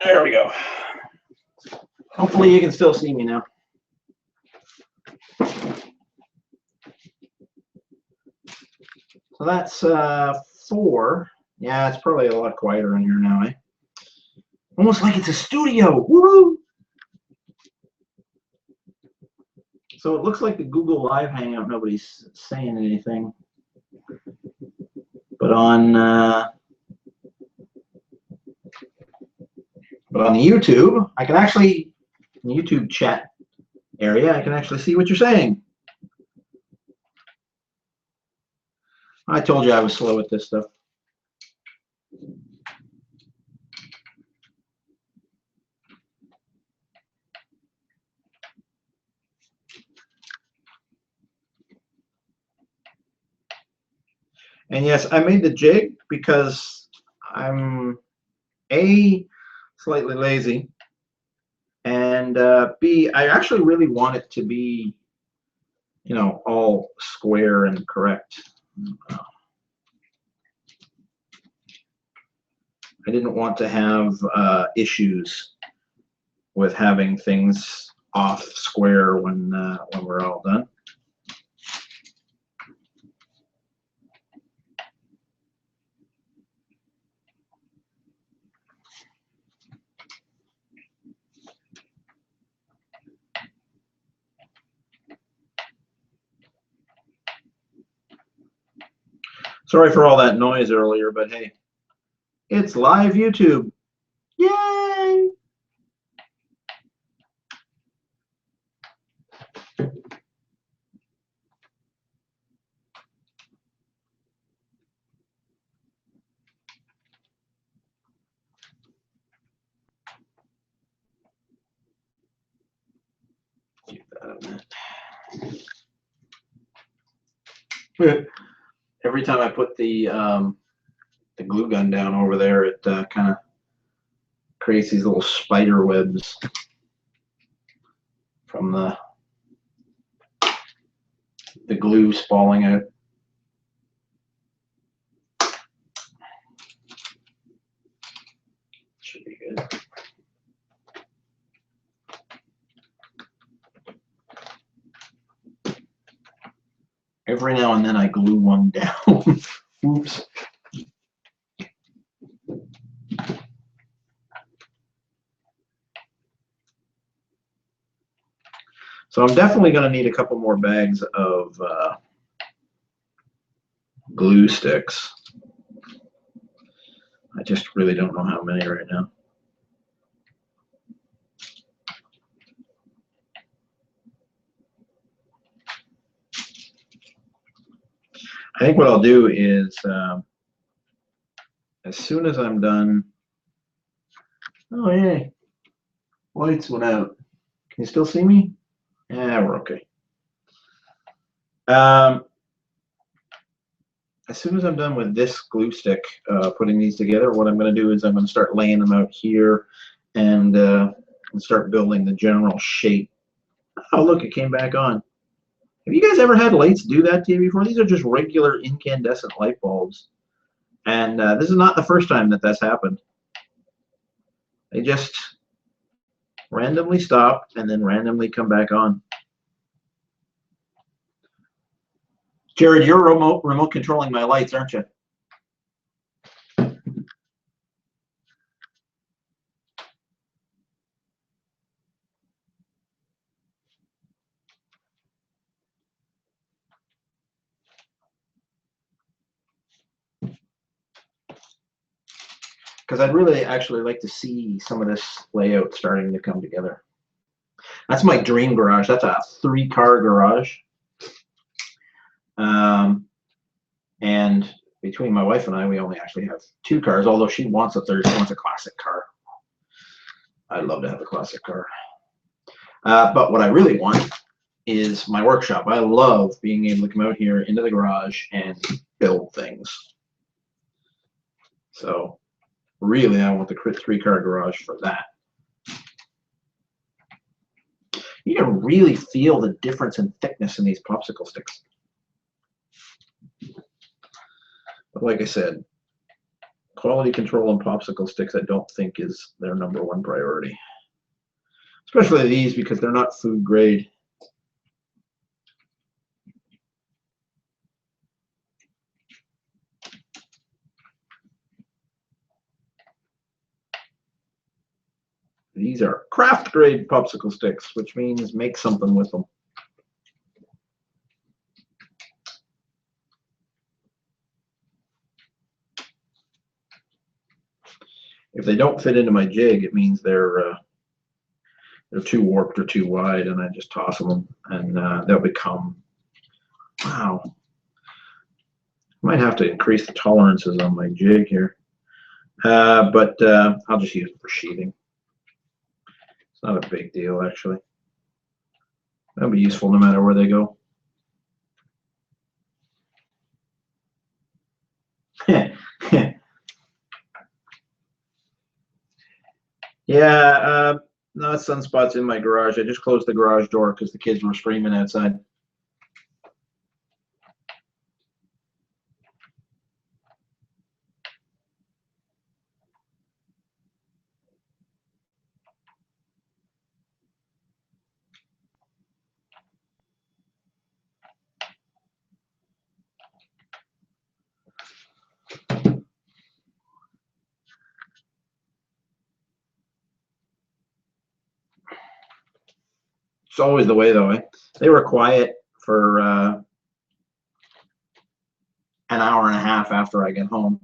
There we go. Hopefully you can still see me now. So that's 4. Yeah, it's probably a lot quieter in here now, eh? Almost like it's a studio. Woo! So it looks like the Google Live Hangout, nobody's saying anything. But on the YouTube, I can actually, in the YouTube chat area, I can actually see what you're saying. I told you I was slow at this stuff. And yes, I made the jig because I'm A, slightly lazy, and B, I actually really want it to be, you know, all square and correct. I didn't want to have issues with having things off square when we're all done. Sorry for all that noise earlier, but hey, it's live YouTube. Yay! Keep that in there. Every time I put the the glue gun down over there, it kind of creates these little spider webs from the glue spalling out. Should be good. Every now and then I glue one down. Oops. So I'm definitely going to need a couple more bags of glue sticks. I just really don't know how many right now. I think what I'll do is, as soon as I'm done, oh yay, lights went out. Can you still see me? Yeah, we're okay. As soon as I'm done with this glue stick, putting these together, what I'm going to do is I'm going to start laying them out here and start building the general shape. Oh, look, it came back on. Have you guys ever had lights do that to you before? These are just regular incandescent light bulbs. And this is not the first time that that's happened. They just randomly stop and then randomly come back on. Jared, you're remote controlling my lights, aren't you? Because I'd really actually like to see some of this layout starting to come together. That's my dream garage. That's a 3-car garage. And between my wife and I, we only actually have 2 cars, although she wants a third. She wants a classic car. I'd love to have a classic car. But what I really want is my workshop. I love being able to come out here into the garage and build things. So really, I want the 3-car garage for that. You can really feel the difference in thickness in these popsicle sticks. But like I said, quality control on popsicle sticks I don't think is their #1 priority. Especially these, because they're not food grade. These are craft grade popsicle sticks, which means make something with them. If they don't fit into my jig, it means they're too warped or too wide, and I just toss them, and they'll become, wow. Might have to increase the tolerances on my jig here, but I'll just use it for sheathing. It's not a big deal, actually. That'll be useful no matter where they go. Yeah, no sunspots in my garage. I just closed the garage door because the kids were screaming outside. It's always the way, though. Eh? They were quiet for an hour and a half after I get home.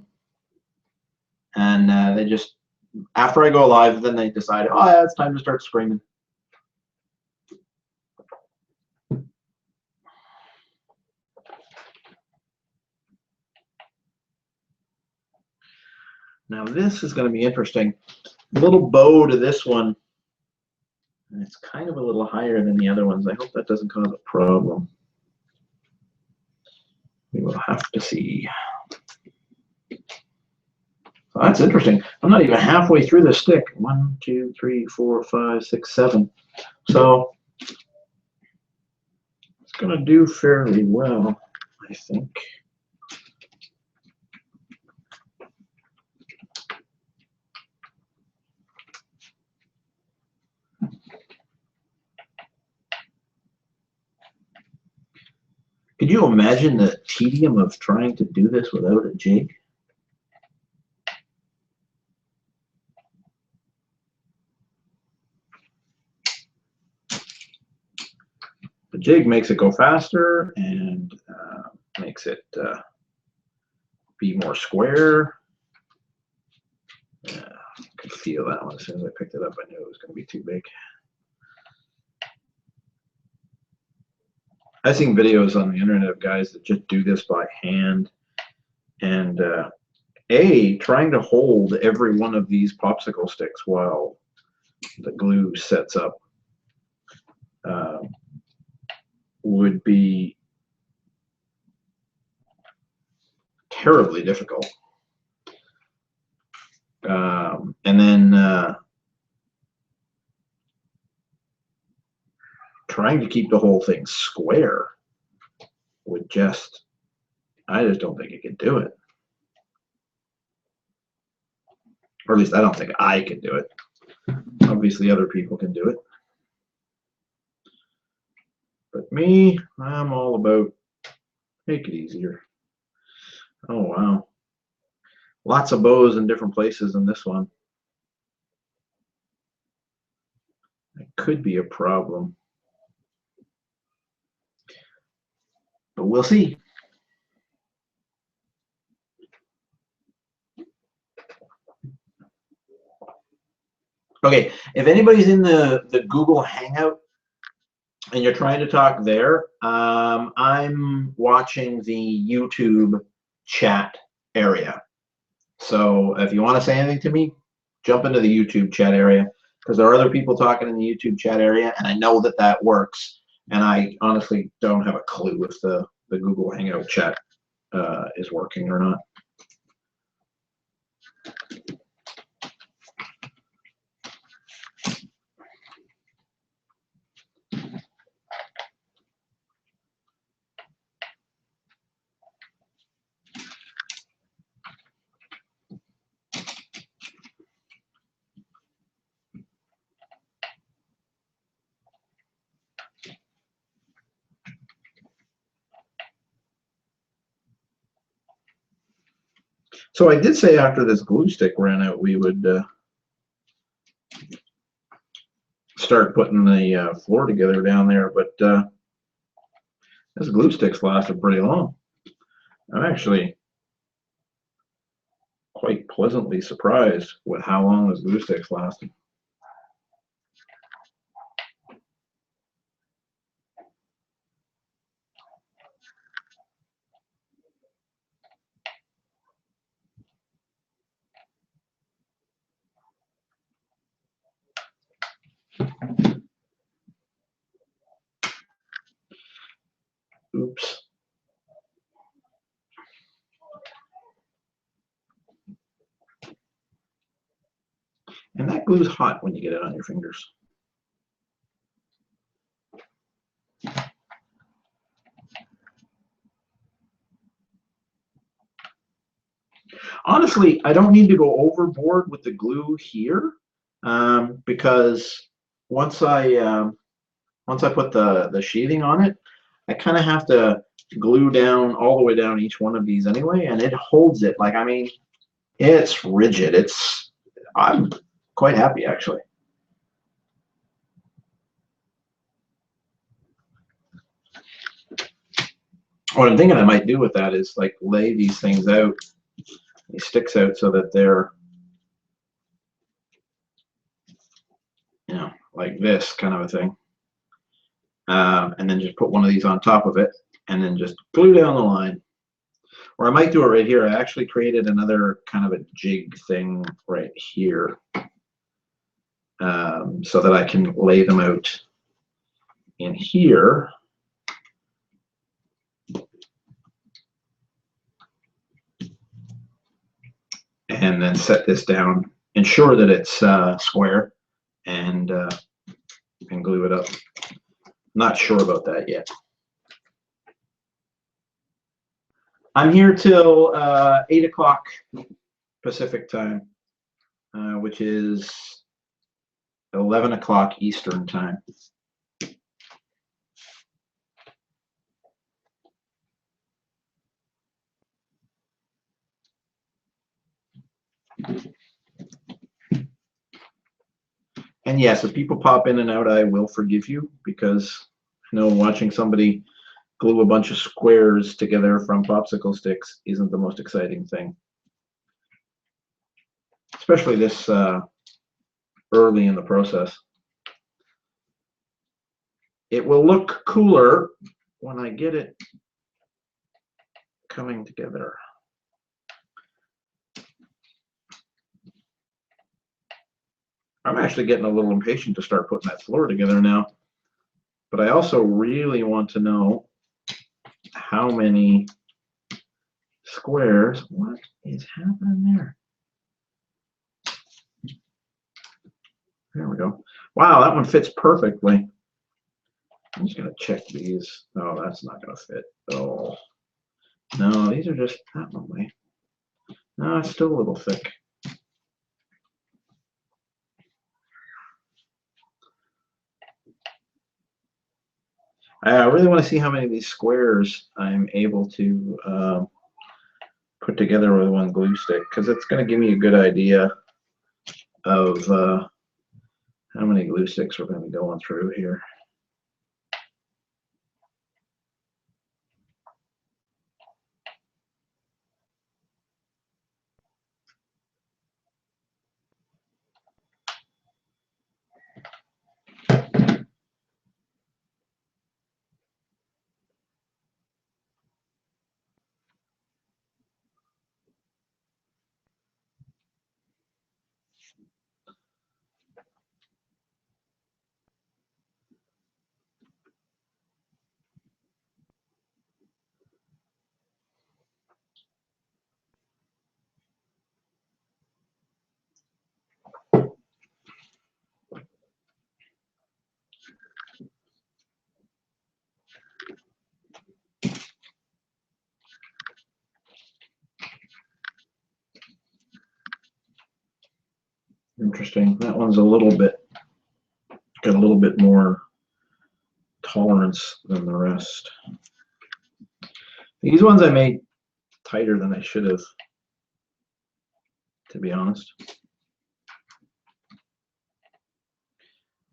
And they just, after I go live, then they decide, oh, yeah, it's time to start screaming. Now this is going to be interesting. Little bow to this one. And it's kind of a little higher than the other ones. I hope that doesn't cause a problem. We will have to see. So that's interesting. I'm not even halfway through the stick. 1, 2, 3, 4, 5, 6, 7. So it's going to do fairly well, I think. Could you imagine the tedium of trying to do this without a jig? The jig makes it go faster and makes it be more square. I could feel that one as soon as I picked it up. I knew it was going to be too big. I've seen videos on the internet of guys that just do this by hand, and trying to hold every one of these popsicle sticks while the glue sets up would be terribly difficult. And then trying to keep the whole thing square would just, I just don't think it could do it. Or at least I don't think I can do it. Obviously other people can do it. But me, I'm all about make it easier. Oh, wow. Lots of bows in different places in this one. It could be a problem. But we'll see. Okay, if anybody's in the Google Hangout and you're trying to talk there, I'm watching the YouTube chat area. So if you want to say anything to me, jump into the YouTube chat area, because there are other people talking in the YouTube chat area, and I know that that works. And I honestly don't have a clue if the Google Hangout chat is working or not. So I did say after this glue stick ran out, we would start putting the floor together down there, but this glue stick's lasted pretty long. I'm actually quite pleasantly surprised with how long this glue stick's lasted. Oops. And that glue's hot when you get it on your fingers. Honestly, I don't need to go overboard with the glue here because once I put the sheathing on it, I kind of have to glue down all the way down each one of these anyway, and it holds it. Like, I mean, it's rigid. I'm quite happy actually. What I'm thinking I might do with that is like lay these things out, these sticks out, so that they're, you know, like this kind of a thing. And then just put one of these on top of it and then just glue down the line. Or I might do it right here. I actually created another kind of a jig thing right here so that I can lay them out in here. and then set this down, ensure that it's square, and glue it up. Not sure about that yet. I'm here till 8 o'clock Pacific time, which is 11 o'clock Eastern time. And yes, if people pop in and out, I will forgive you, because I know watching somebody glue a bunch of squares together from popsicle sticks isn't the most exciting thing. Especially this early in the process. It will look cooler when I get it coming together. I'm actually getting a little impatient to start putting that floor together now. But I also really want to know how many squares. What is happening there? There we go. Wow, that one fits perfectly. I'm just going to check these. Oh, that's not going to fit. Oh, no, these are just that one way. No, it's still a little thick. I really want to see how many of these squares I'm able to put together with one glue stick, because it's going to give me a good idea of how many glue sticks we're going to be going through here. Interesting. That one's got a little bit more tolerance than the rest. These ones I made tighter than I should have, to be honest.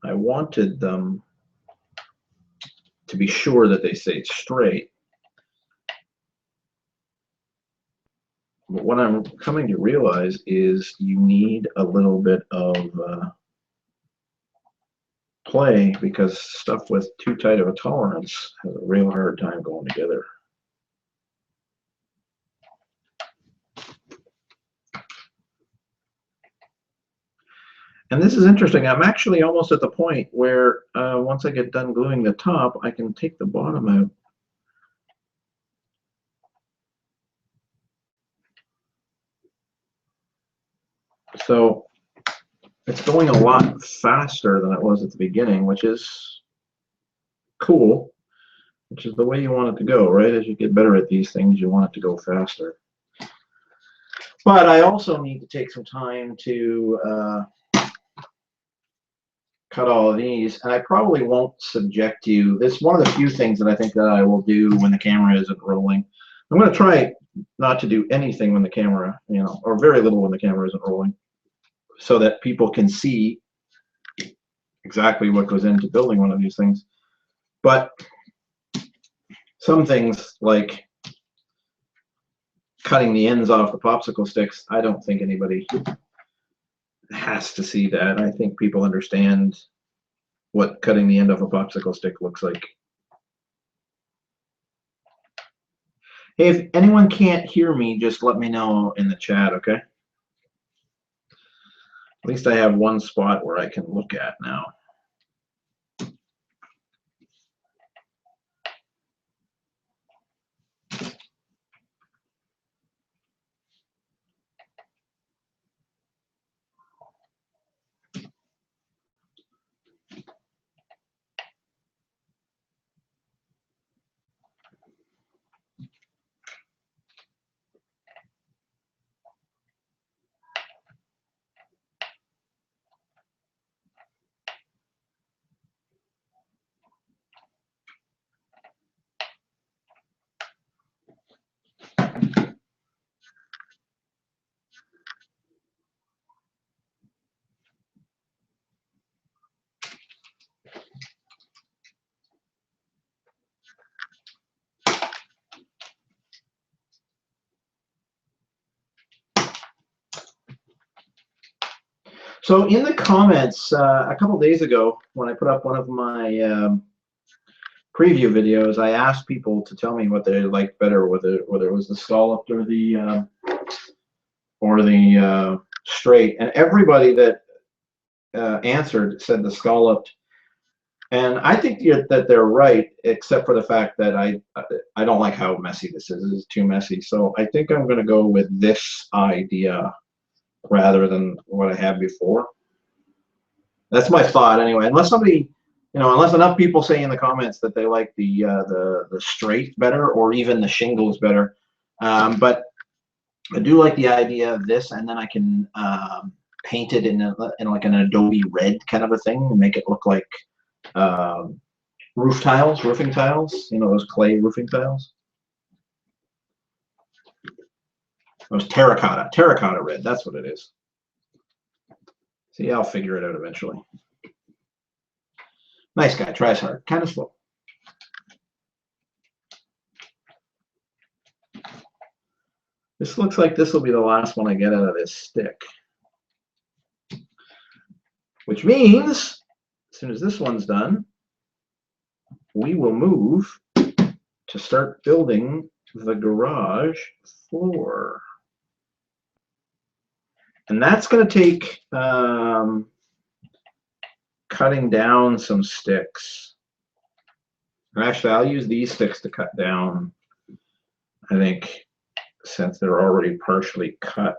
I wanted them to be sure that they stayed straight. But what I'm coming to realize is you need a little bit of play, because stuff with too tight of a tolerance has a real hard time going together. And this is interesting. I'm actually almost at the point where once I get done gluing the top, I can take the bottom out. So it's going a lot faster than it was at the beginning, which is cool, which is the way you want it to go, right? As you get better at these things, you want it to go faster. But I also need to take some time to cut all of these, and I probably won't subject you. This is one of the few things that I think that I will do when the camera isn't rolling. I'm going to try not to do anything when the camera, or very little when the camera isn't rolling, so that people can see exactly what goes into building one of these things. But some things, like cutting the ends off the popsicle sticks, I don't think anybody has to see that. I think people understand what cutting the end off a popsicle stick looks like. Hey, if anyone can't hear me, just let me know in the chat, okay? At least I have one spot where I can look at now. So in the comments a couple days ago, when I put up one of my preview videos, I asked people to tell me what they liked better, whether it was the scalloped or the straight, and everybody that answered said the scalloped. And I think that they're right, except for the fact that I don't like how messy this is. This is too messy. So I think I'm going to go with this idea rather than what I had before. That's my thought anyway. Unless somebody, unless enough people say in the comments that they like the straight better or even the shingles better. But I do like the idea of this, and then I can paint it in like an Adobe red kind of a thing and make it look like roofing tiles, those clay roofing tiles. Those terracotta red, that's what it is. See, I'll figure it out eventually. Nice guy, tries hard, kind of slow. This looks like this will be the last one I get out of this stick. Which means, as soon as this one's done, we will move to start building the garage floor. And that's going to take cutting down some sticks. Or actually, I'll use these sticks to cut down, I think, since they're already partially cut.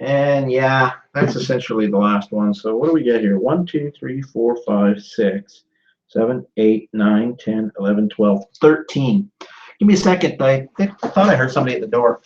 And yeah, that's essentially the last one. So what do we get here? 1, 2, 3, 4, 5, 6, 7, 8, 9, 10, 11, 12, 13. Give me a second. I thought I heard somebody at the door.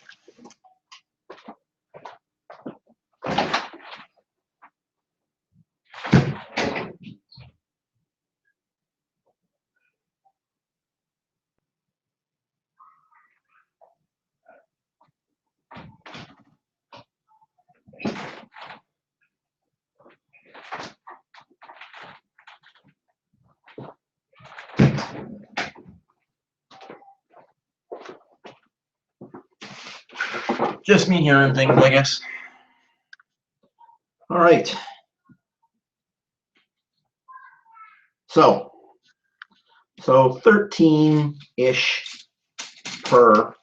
Just me hearing things, I guess. All right. So 13-ish per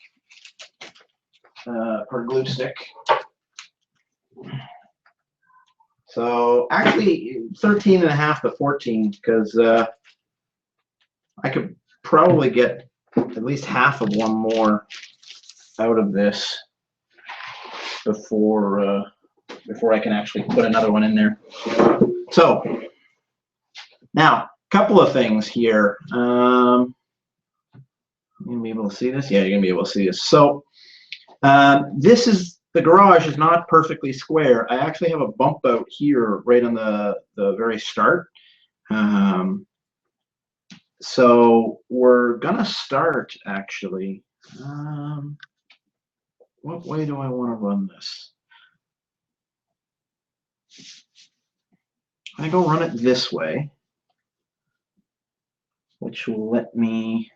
glue stick. So actually 13 and a half to 14, because I could probably get at least half of one more out of this before I can actually put another one in there. So now, a couple of things here. You're gonna be able to see this? Yeah, you're gonna be able to see this. So the garage is not perfectly square. I actually have a bump out here right on the very start. So we're gonna start actually. What way do I want to run this? I go run it this way, which will let me.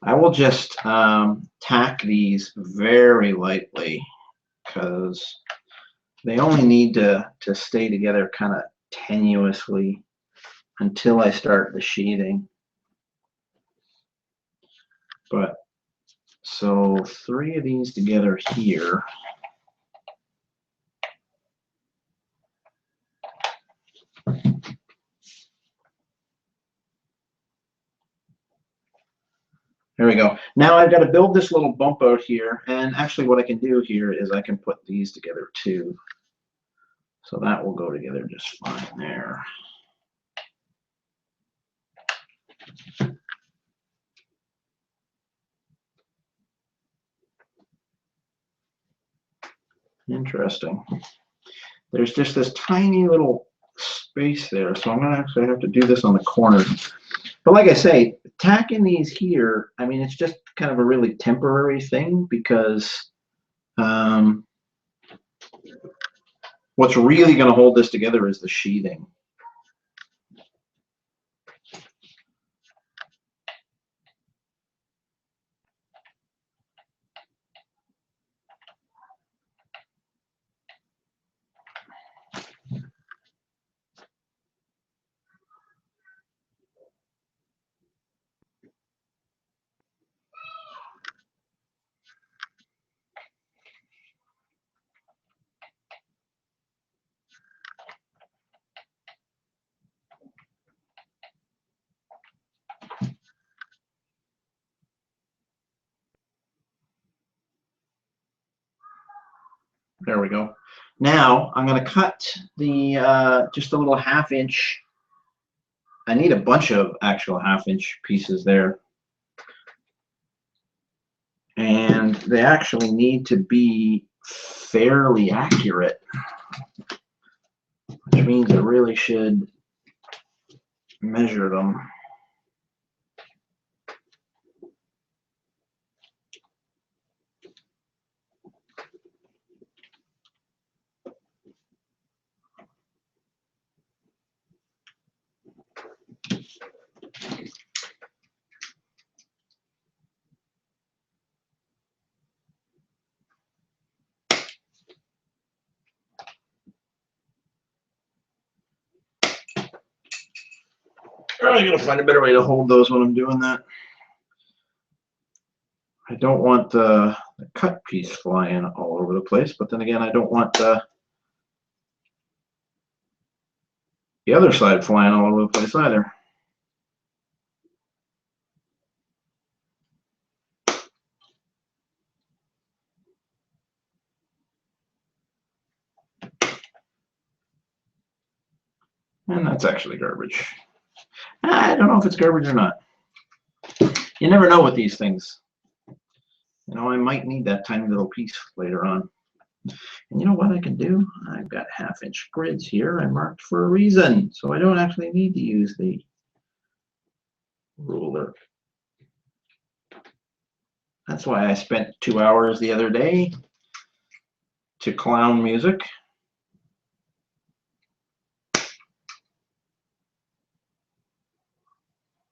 I will just tack these very lightly because they only need to stay together kind of tenuously until I start the sheathing. But so 3 of these together here. There we go. Now I've got to build this little bump out here, and actually what I can do here is I can put these together too. So that will go together just fine there. Interesting. There's just this tiny little space there, so I'm going to actually have to do this on the corners. But like I say, tacking these here, I mean, it's just kind of a really temporary thing because what's really going to hold this together is the sheathing. There we go. Now I'm going to cut the just a little 1/2 inch. I need a bunch of actual 1/2 inch pieces there. And they actually need to be fairly accurate, which means I really should measure them. I gotta find a better way to hold those when I'm doing that. I don't want the cut piece flying all over the place, but then again, I don't want the other side flying all over the place either. And that's actually garbage. I don't know if it's garbage or not. You never know with these things. You know, I might need that tiny little piece later on. And you know what I can do? I've got 1/2 inch grids here I marked for a reason, so I don't actually need to use the ruler. That's why I spent 2 hours the other day to clown music.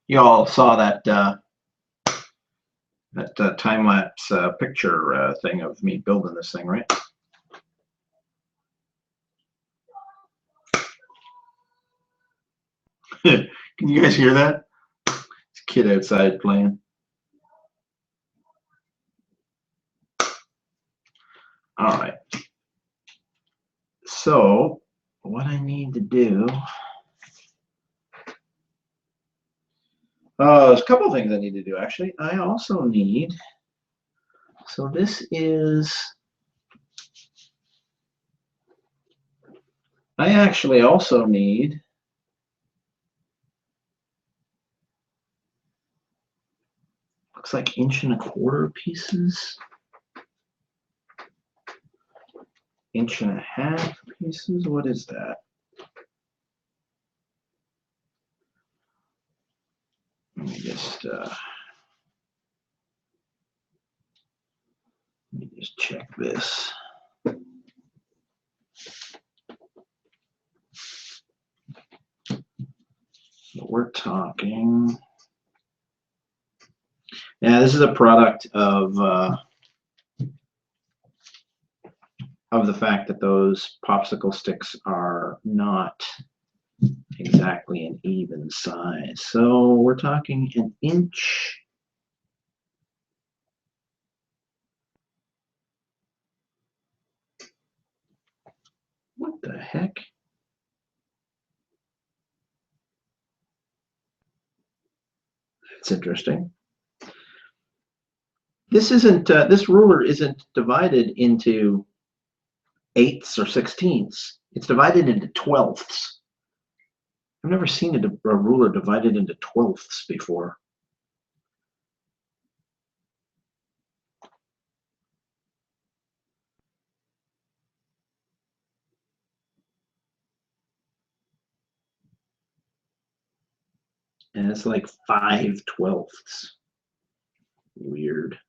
You all saw that time-lapse picture thing of me building this thing, right? Can you guys hear that? This kid outside playing. All right. So what I need to do, there's a couple of things I need to do actually. I also need, so this is, I actually also need looks like 1¼ inch pieces, 1½ inch pieces. What is that? Let me just check this. So we're talking. Yeah, this is a product of the fact that those popsicle sticks are not exactly an even size. So we're talking 1 inch. What the heck? That's interesting. This isn't. This ruler isn't divided into 1/8 or 16ths. It's divided into 12ths. I've never seen a ruler divided into 12ths before. and it's like 5/12. Weird.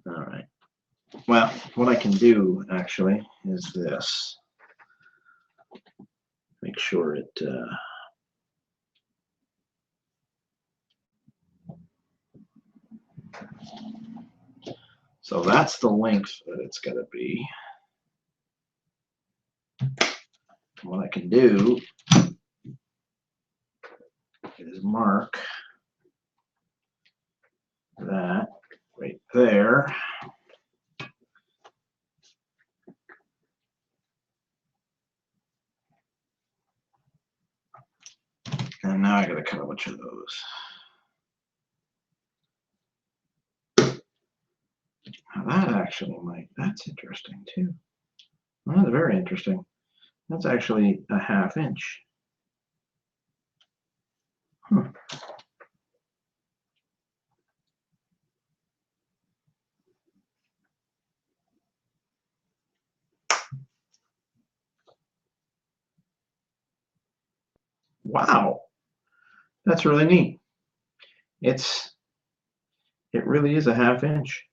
All right. Well, what I can do actually is this. Make sure it so that's the length that it's going to be. What I can do is mark that right there. And now I got to cut a bunch of those. Now that actually that's interesting too. That's very interesting. That's actually a 1/2 inch. Hmm. Wow, that's really neat. It really is a 1/2 inch.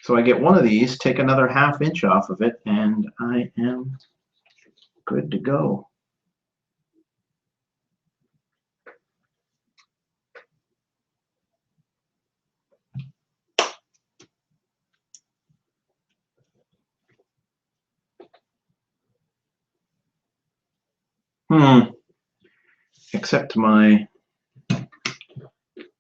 So I get one of these, take another 1/2 inch off of it, and I am good to go. Except my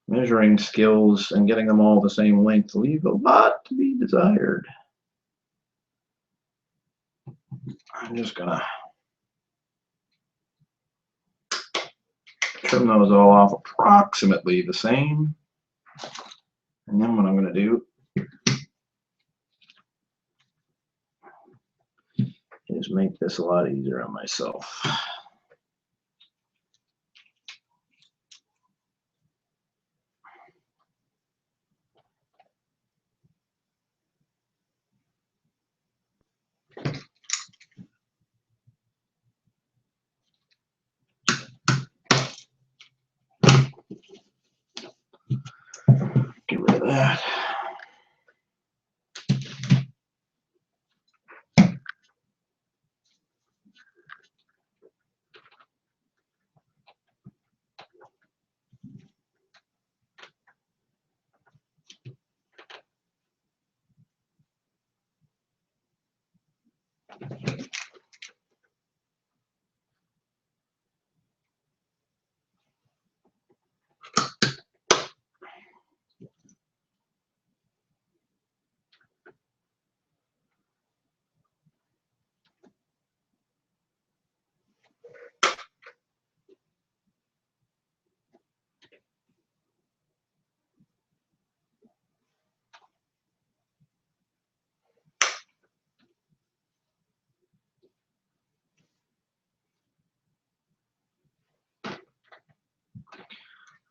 measuring skills and getting them all the same length leave a lot to be desired. I'm just gonna trim those all off approximately the same. And then what I'm gonna do is make this a lot easier on myself. Get rid of that.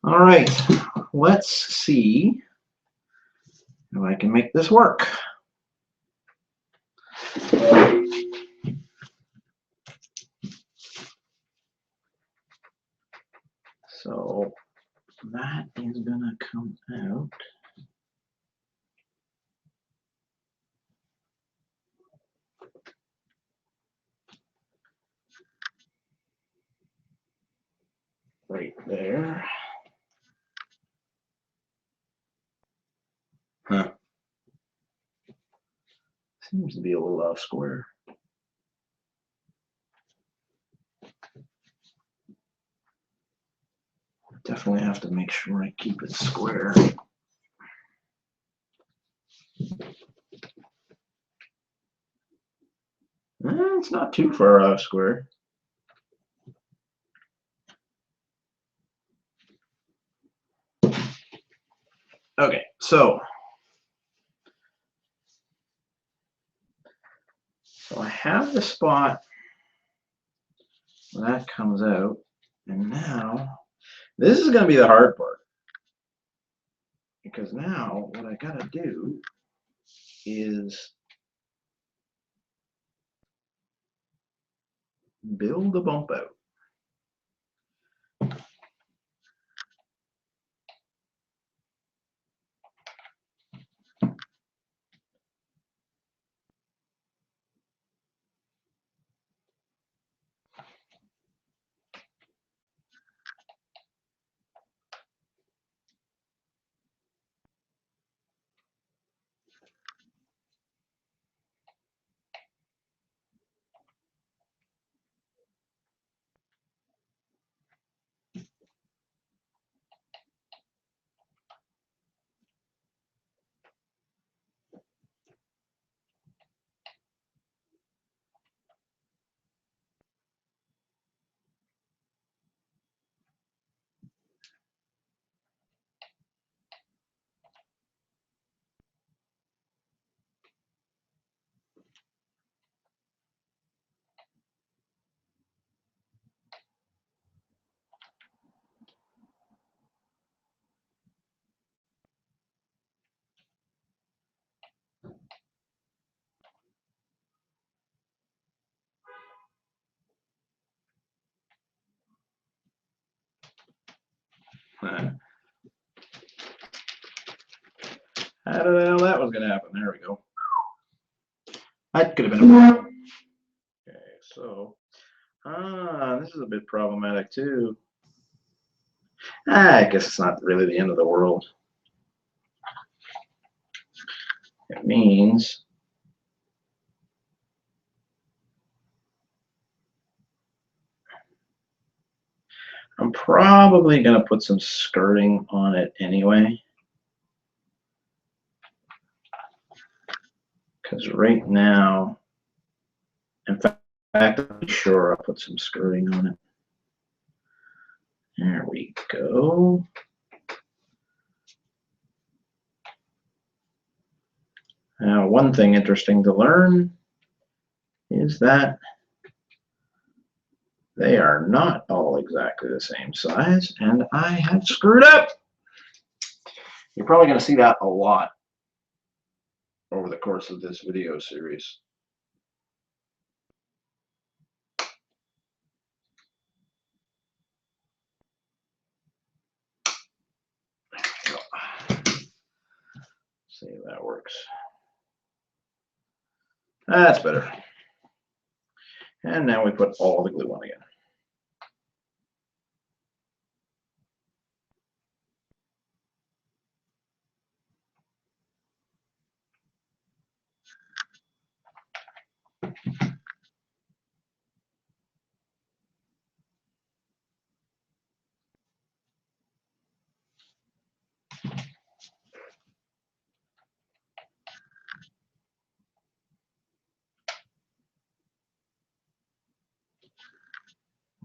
All right, let's see if I can make this work. So that is gonna come out. Right there. Huh. Seems to be a little off square. Definitely have to make sure I keep it square. It's not too far off square. Okay, so I have the spot where that comes out, and now this is going to be the hard part, because now what I got to do is build a bump out. How did I know that was going to happen? There we go. That could have been a problem. Okay, so, this is a bit problematic too. I guess it's not really the end of the world. It means I'm probably going to put some skirting on it anyway. Because right now, in fact, I'm sure I'll put some skirting on it. There we go. Now, one thing interesting to learn is that they are not all exactly the same size, and I have screwed up. You're probably going to see that a lot over the course of this video series. See if that works. That's better. And now we put all the glue on again.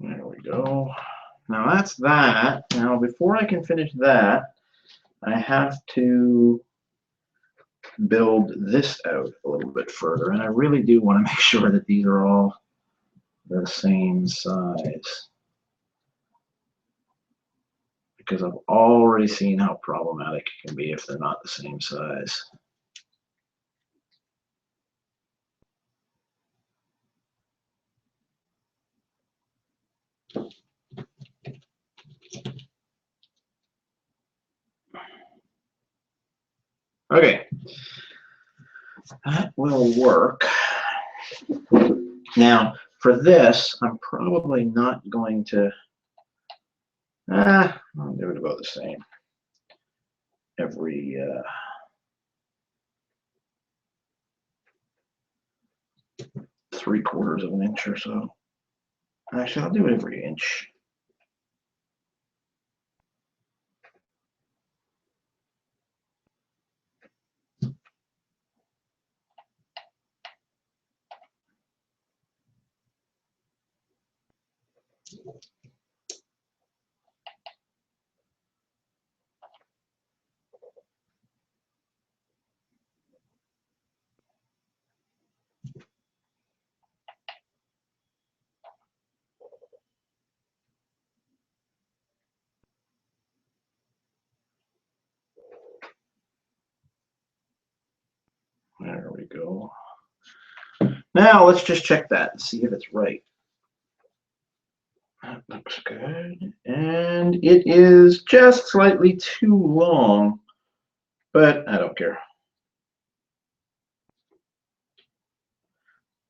There we go. Now that's that. Now before I can finish that, I have to build this out a little bit further, and I really do want to make sure that these are all the same size, because I've already seen how problematic it can be if they're not the same size. Okay, that will work. Now, for this, I'm probably not going to, I'll do it about the same. Every, 3/4 of an inch or so. Actually, I'll do it every inch. There we go. Now let's just check that and see if it's right. That looks good. And it is just slightly too long, but I don't care.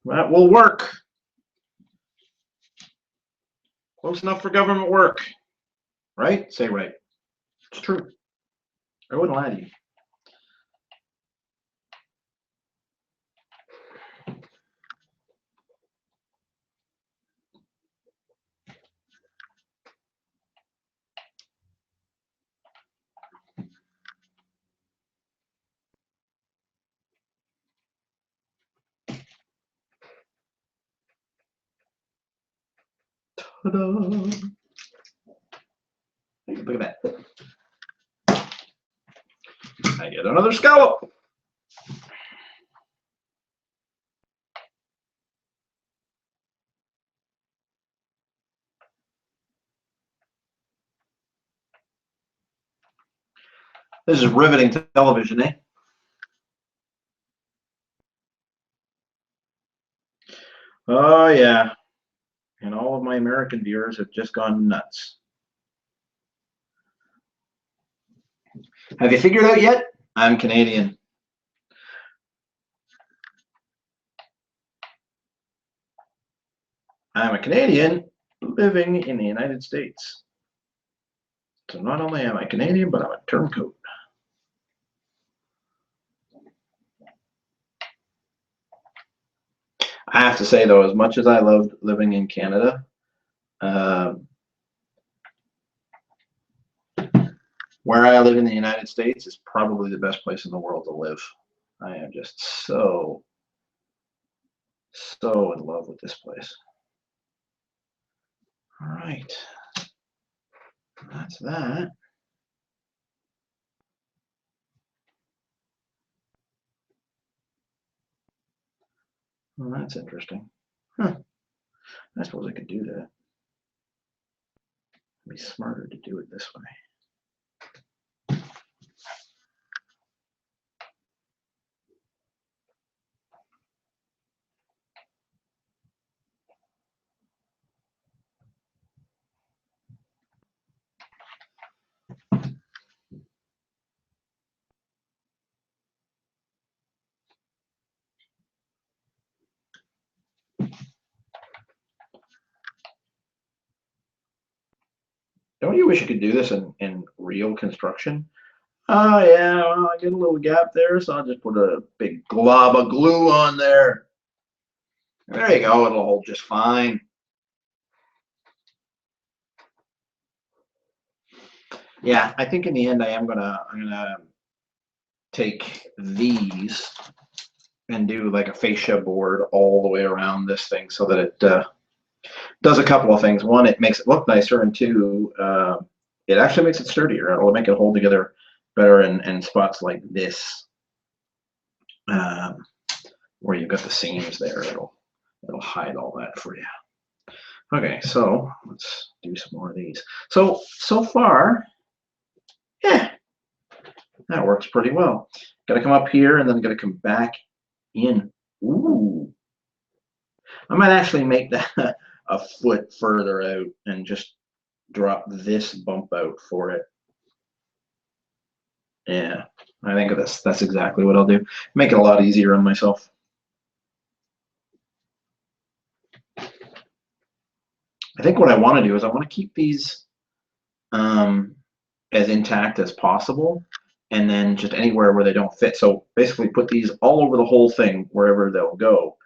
That will work. Close enough for government work. Right? Say right. It's true. I wouldn't lie to you. Ta-da! Look at that. I get another scallop. This is riveting television, eh? Oh, yeah. And all of my American viewers have just gone nuts. Have you figured out yet? I'm Canadian. I'm a Canadian living in the United States. So not only am I Canadian, but I'm a turncoat. I have to say, though, as much as I loved living in Canada, where I live in the United States is probably the best place in the world to live. I am just so in love with this place. All right, that's that. Well, that's interesting. Huh. I suppose I could do that. It'd be smarter to do it this way. Don't you wish you could do this in real construction? Oh yeah, well, I get a little gap there, so I'll just put a big glob of glue on there. There you go, it'll hold just fine. Yeah, I think in the end I'm gonna take these and do like a fascia board all the way around this thing so that it does a couple of things. One, it makes it look nicer, and two, it actually makes it sturdier. It'll make it hold together better in spots like this, where you've got the seams there. It'll hide all that for you. Okay, so let's do some more of these. So far, yeah, that works pretty well. Got to come up here and then got to come back in. Ooh, I might actually make that a foot further out and just drop this bump out for it. Yeah, I think that's exactly what I'll do. Make it a lot easier on myself. I think what I want to do is I want to keep these as intact as possible, and then just anywhere where they don't fit. So basically put these all over the whole thing, wherever they'll go,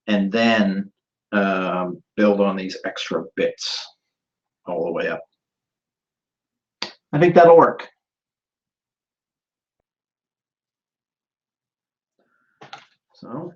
and then build on these extra bits all the way up. I think that'll work. So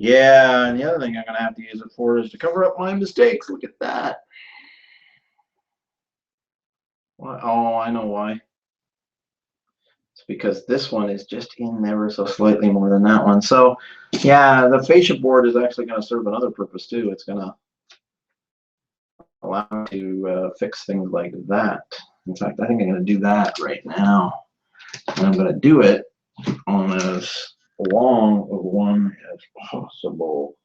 yeah, and the other thing I'm gonna have to use it for is to cover up my mistakes. Look at that. Oh, I know why. It's because this one is just in ever so slightly more than that one. So yeah, the fascia board is actually going to serve another purpose too. It's going to allow me to fix things like that. In fact, I think I'm going to do that right now. And I'm going to do it on as long of one as possible.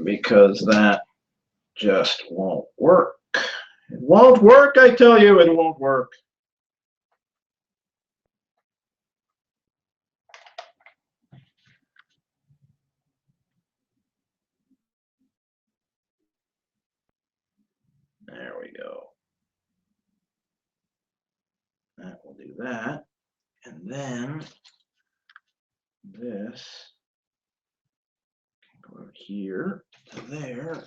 because that just won't work. It won't work, I tell you, it won't work. There we go. That will do that. And then this can go over here to there.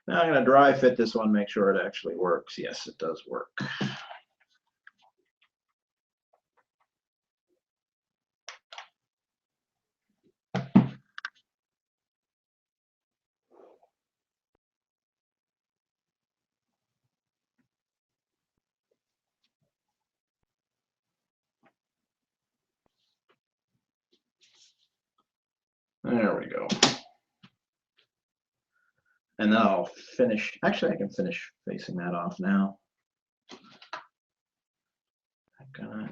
Now I'm going to dry fit this one, make sure it actually works. Yes, it does work. There we go. And then I'll finish. Actually, I can finish facing that off now.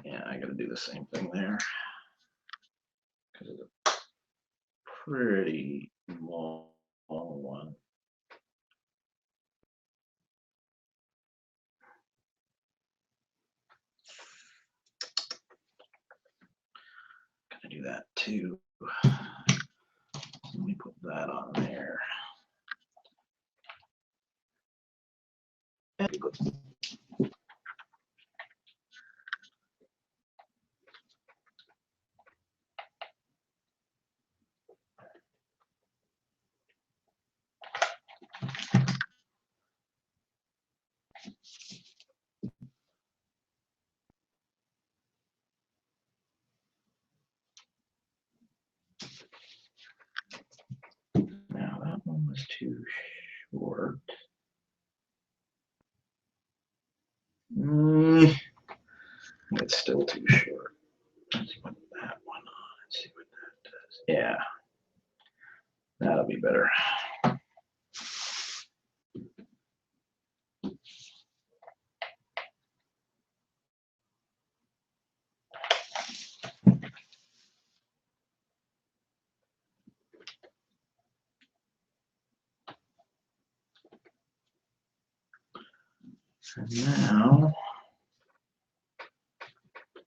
Yeah, I gotta do the same thing there because it's a pretty long one. Gonna do that too. Let me put that on there. Now that one was too short. It's still too short. Let's put that one on and see what that does. Yeah, that'll be better. And now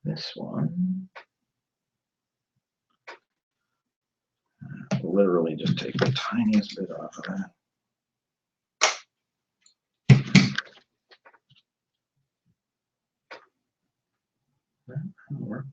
this one, literally just take the tiniest bit off of that. That'll work.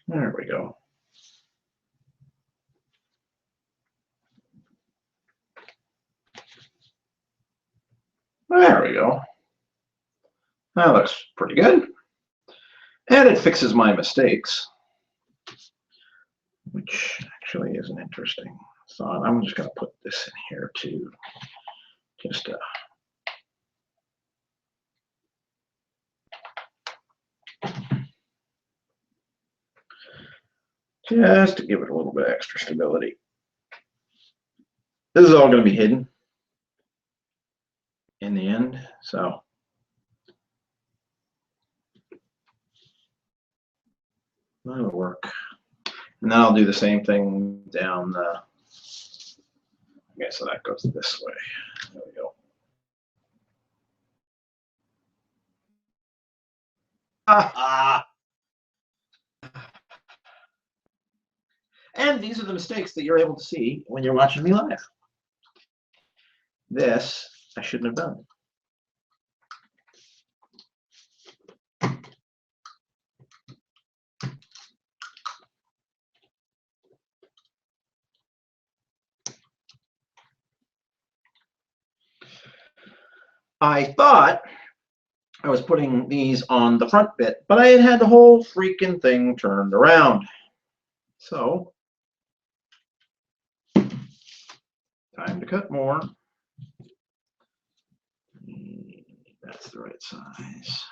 There we go. There we go. That looks pretty good. And it fixes my mistakes, which actually isn't interesting. So I'm just going to put this in here too, just to give it a little bit extra stability. This is all going to be hidden in the end, so that'll work. And then I'll do the same thing down the, okay, so that goes this way. There we go. And these are the mistakes that you're able to see when you're watching me live. This I shouldn't have done. I thought I was putting these on the front bit, but I had the whole freaking thing turned around. So, time to cut more. That's the right size.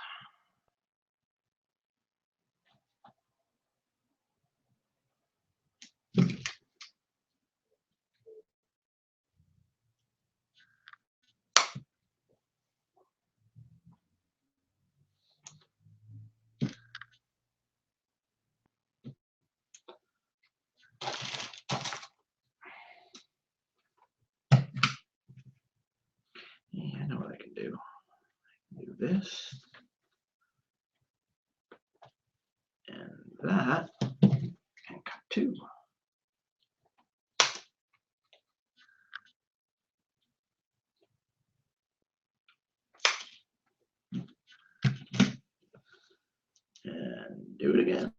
Yeah, I know what I can do. Do this and that, and cut two. And do it again.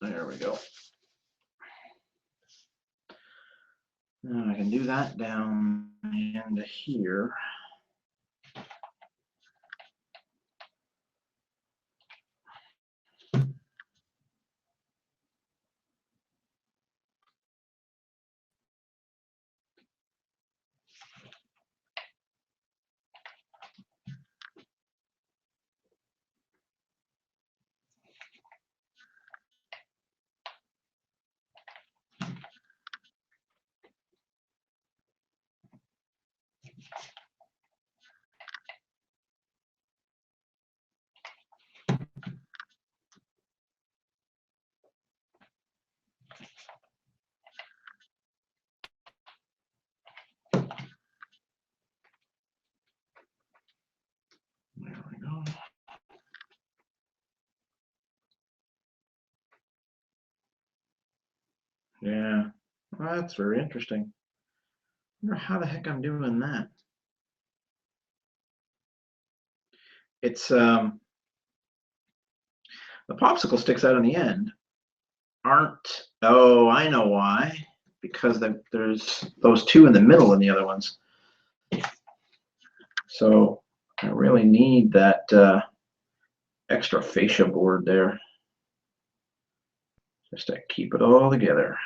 There we go. Now I can do that down into here. There we go. Yeah, well, that's very interesting. I wonder how the heck I'm doing that. It's the popsicle sticks out on the end aren't. Oh, I know why. Because there's those two in the middle and the other ones. So I really need that extra fascia board there just to keep it all together.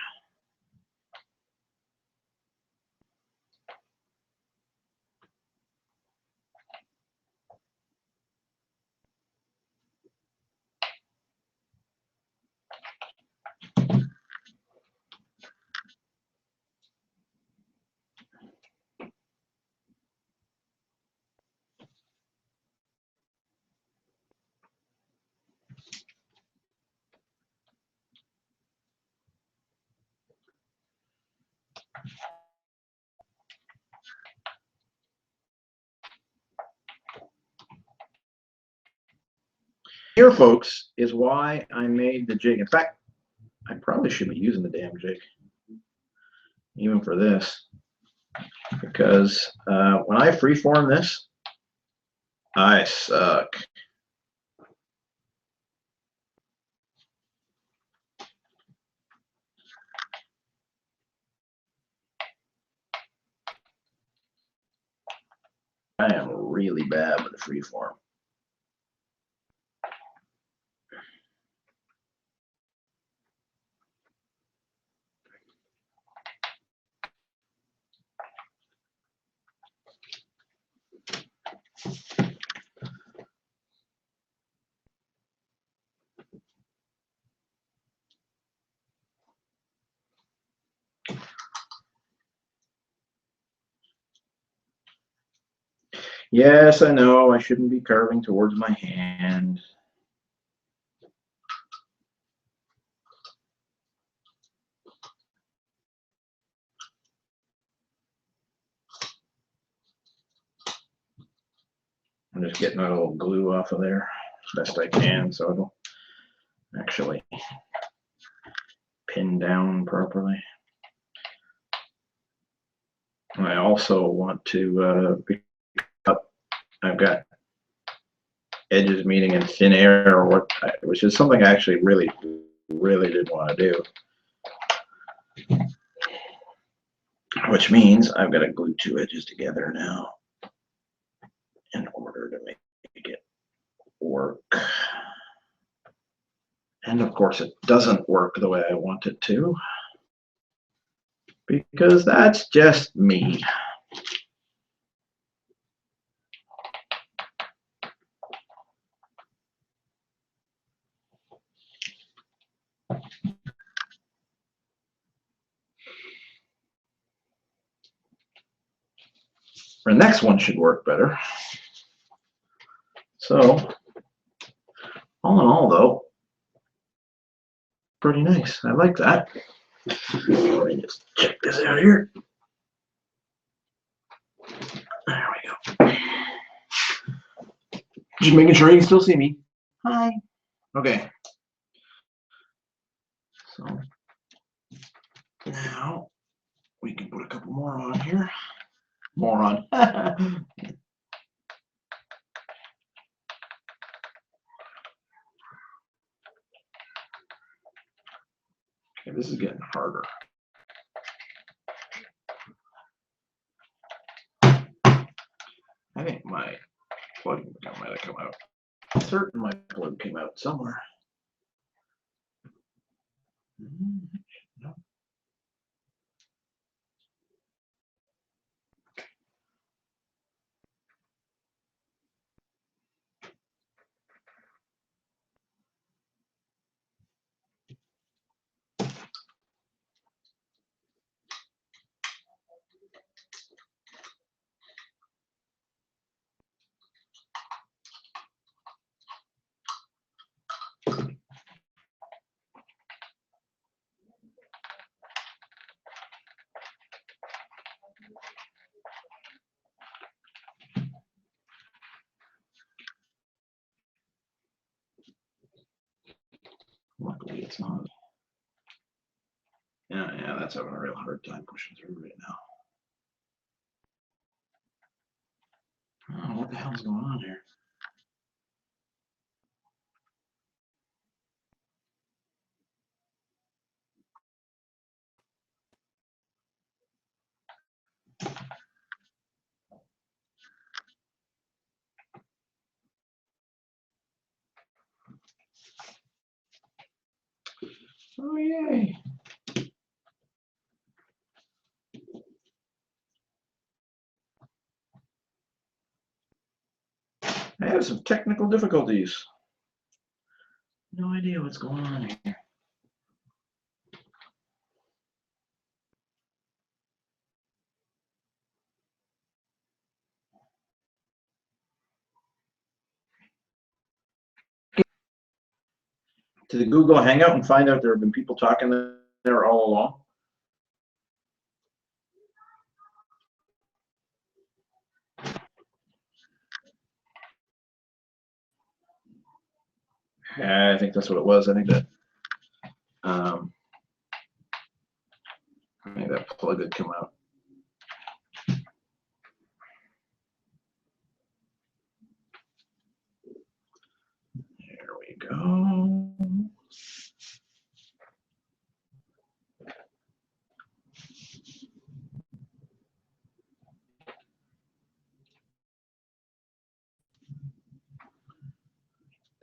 Here, folks, is why I made the jig. In fact, I probably should be using the damn jig, even for this, because when I freeform this, I suck. I am really bad with the freeform. Yes, I know I shouldn't be carving towards my hand. I'm just getting that little glue off of there as best I can so it'll actually pin down properly. I also want to pick up, I've got edges meeting in thin air, or what, which is something I actually really did want to do. Which means I've got to glue two edges together now in order to make it work. And of course it doesn't work the way I want it to, because that's just me. The next one should work better. So, all in all though, pretty nice. I like that. Let me just check this out here. There we go. Just making sure you can still see me. Hi. Okay. So now we can put a couple more on here. More on. Okay, this is getting harder. I think my plug might have come out. I'm certain my plug came out somewhere. No. Luckily it's not. Yeah, that's having a real hard time pushing through right now. Oh, what the hell's going on here? Oh, yay. I have some technical difficulties. No idea what's going on here. To the Google Hangout and find out there have been people talking there all along. I think that's what it was. I think that plug had come out. There we go.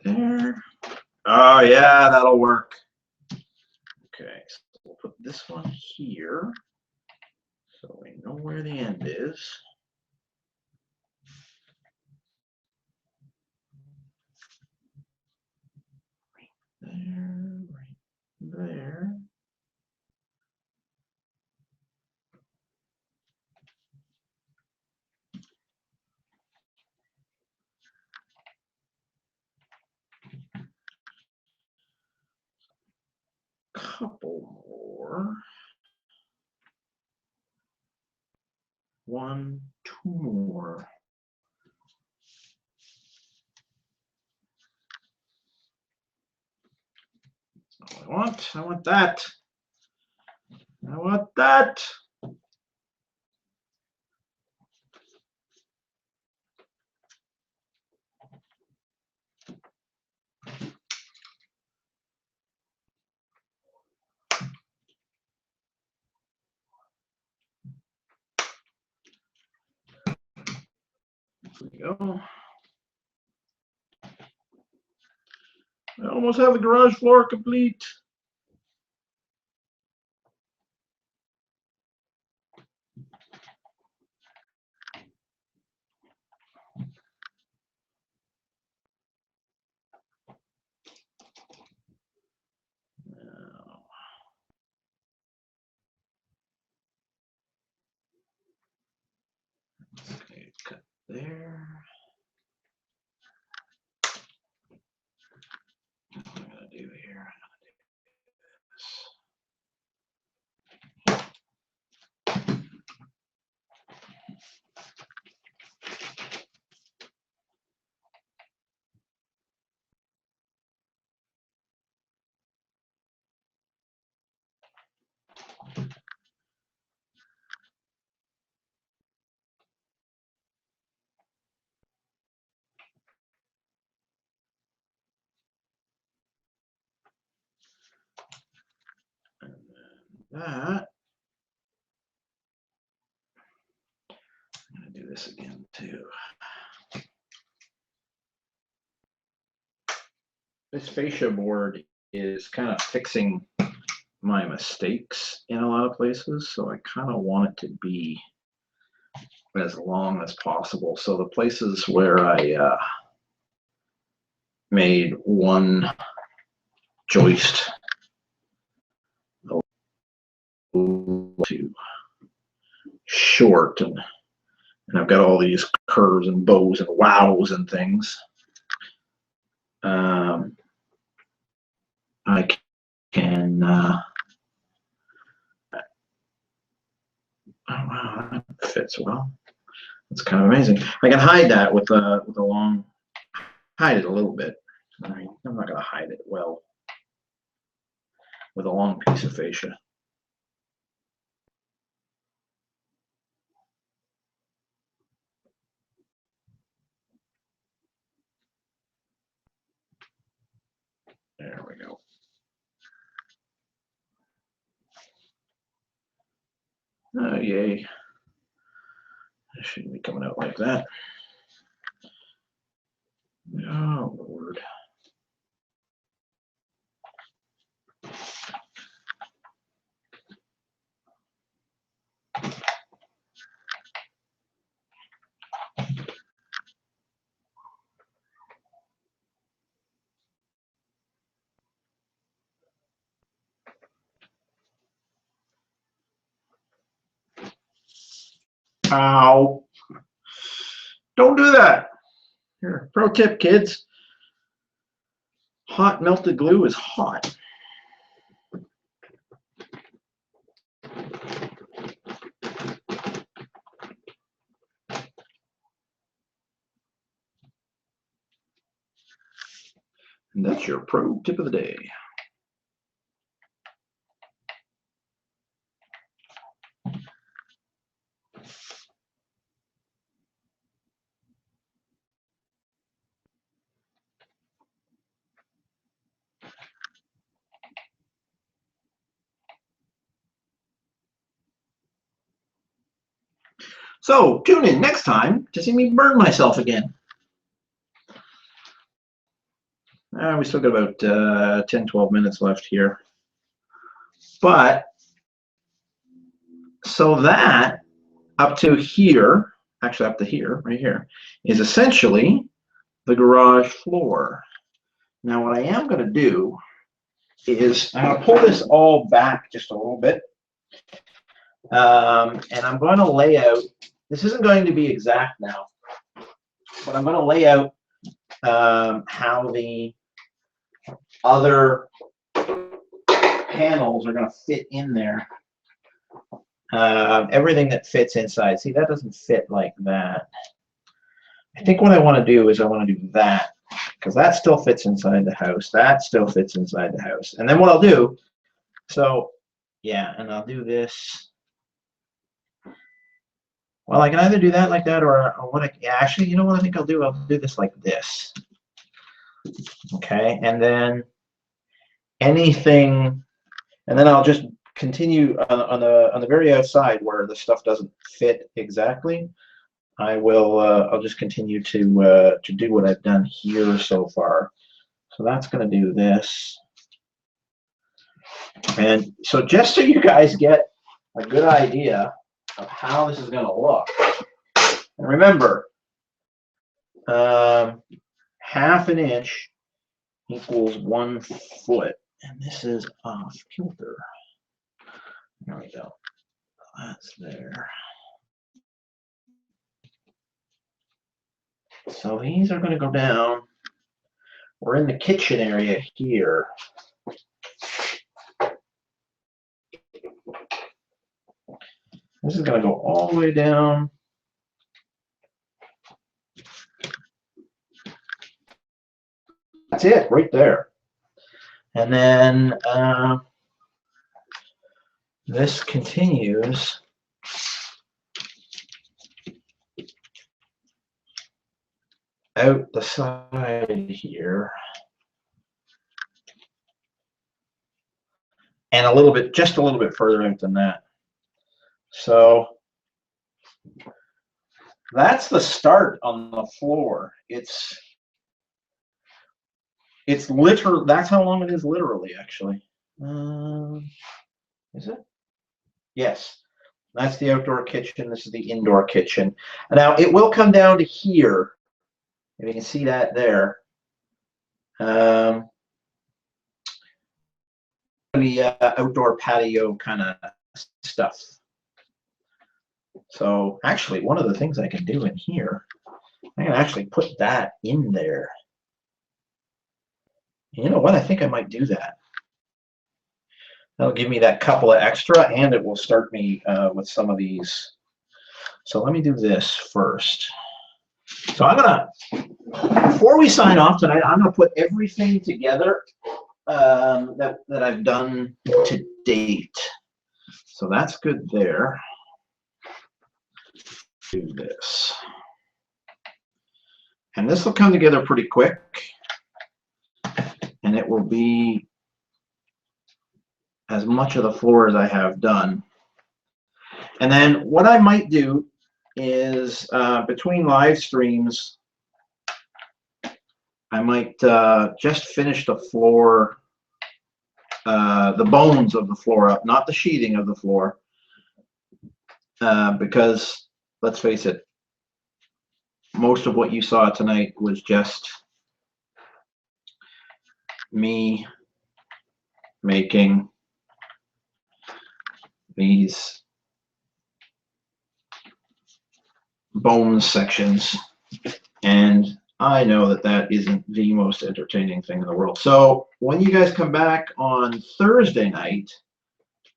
There. Oh yeah, that'll work. Okay, so we'll put this one here so we know where the end is. Right there. Couple more. One, two more. That's not what I want. I want that. I want that. we go. I almost have the garage floor complete. Okay, cut there. What am I gonna do here? And then that. I'm gonna do this again too. This fascia board is kind of fixing my mistakes in a lot of places, so I kind of want it to be as long as possible. So the places where I made one joist too short, and I've got all these curves and bows and wows and things. I can oh wow, that fits well. It's kind of amazing. I can hide that with a long, hide it a little bit. I'm not going to hide it well with a long piece of fascia. There we go. Oh, yay. It shouldn't be coming out like that. Oh, Lord. Ow. Don't do that. Here, pro tip, kids. Hot melted glue is hot. And that's your pro tip of the day. So tune in next time to see me burn myself again. We still got about 10, 12 minutes left here. But so that up to here, actually up to here, right here, is essentially the garage floor. Now what I am going to do is I'm going to pull this all back just a little bit. And I'm going to lay out, this isn't going to be exact now, but I'm going to lay out how the other panels are going to fit in there. Everything that fits inside. See, that doesn't fit like that. I think what I want to do is I want to do that, because that still fits inside the house. That still fits inside the house. And then what I'll do, so yeah, and I'll do this. Well, I can either do that like that, or what I, yeah, actually, you know what I think I'll do? I'll do this like this. Okay, and then anything, and then I'll just continue on the very outside where the stuff doesn't fit exactly. I will. I'll just continue to do what I've done here so far. So that's going to do this. And so just so you guys get a good idea of how this is going to look. And remember, half an inch equals 1 foot. And this is off kilter. There we go. That's there. So these are going to go down. We're in the kitchen area here. This is going to go all the way down. That's it right there. And then this continues out the side here. And a little bit, just a little bit further out than that. So that's the start on the floor. It's literal. That's how long it is literally, actually. Is it? Yes. That's the outdoor kitchen. This is the indoor kitchen. Now it will come down to here. If you can see that there. The outdoor patio kind of stuff. So actually, one of the things I can do in here, I can actually put that in there. You know what? I think I might do that. That'll give me that couple of extra, and it will start me with some of these. So let me do this first. So I'm gonna, before we sign off tonight, I'm gonna put everything together that I've done to date. So that's good there. Do this. And this will come together pretty quick. And it will be as much of the floor as I have done. And then what I might do is between live streams, I might just finish the floor, the bones of the floor up, not the sheathing of the floor, because let's face it, most of what you saw tonight was just me making these bone sections, and I know that that isn't the most entertaining thing in the world. So when you guys come back on Thursday night,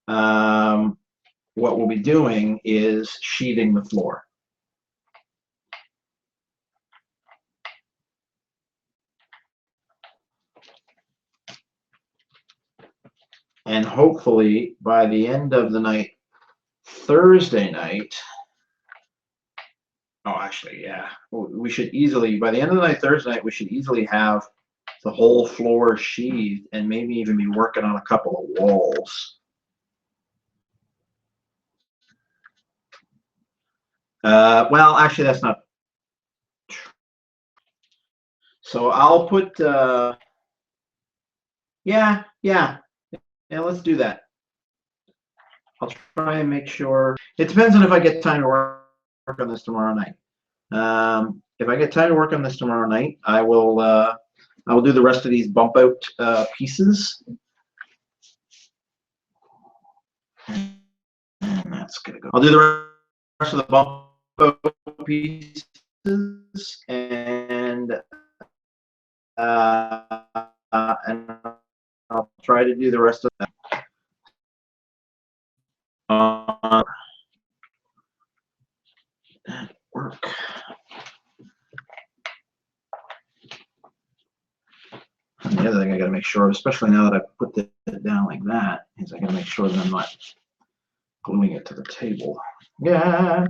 what we'll be doing is sheathing the floor. And hopefully by the end of the night, Thursday night, oh, actually, yeah, we should easily, by the end of the night, Thursday night, we should easily have the whole floor sheathed and maybe even be working on a couple of walls. Well, actually, that's not true. So I'll put, yeah, let's do that. I'll try and make sure. It depends on if I get time to work on this tomorrow night. If I get time to work on this tomorrow night, I will do the rest of these bump out pieces. And that's gonna go. I'll do the rest of the bump out pieces, and I'll try to do the rest of that. Work. And the other thing I got to make sure, especially now that I put it down like that, is I got to make sure that I'm not gluing it to the table. Yeah.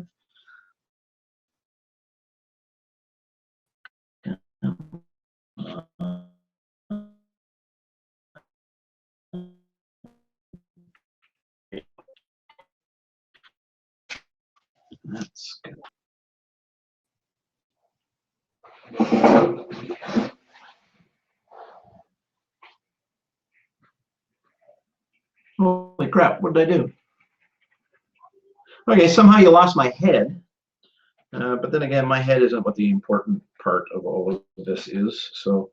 That's good. Holy crap, what did I do? Okay, somehow you lost my head. But then again, my head isn't what the important part of all of this is. So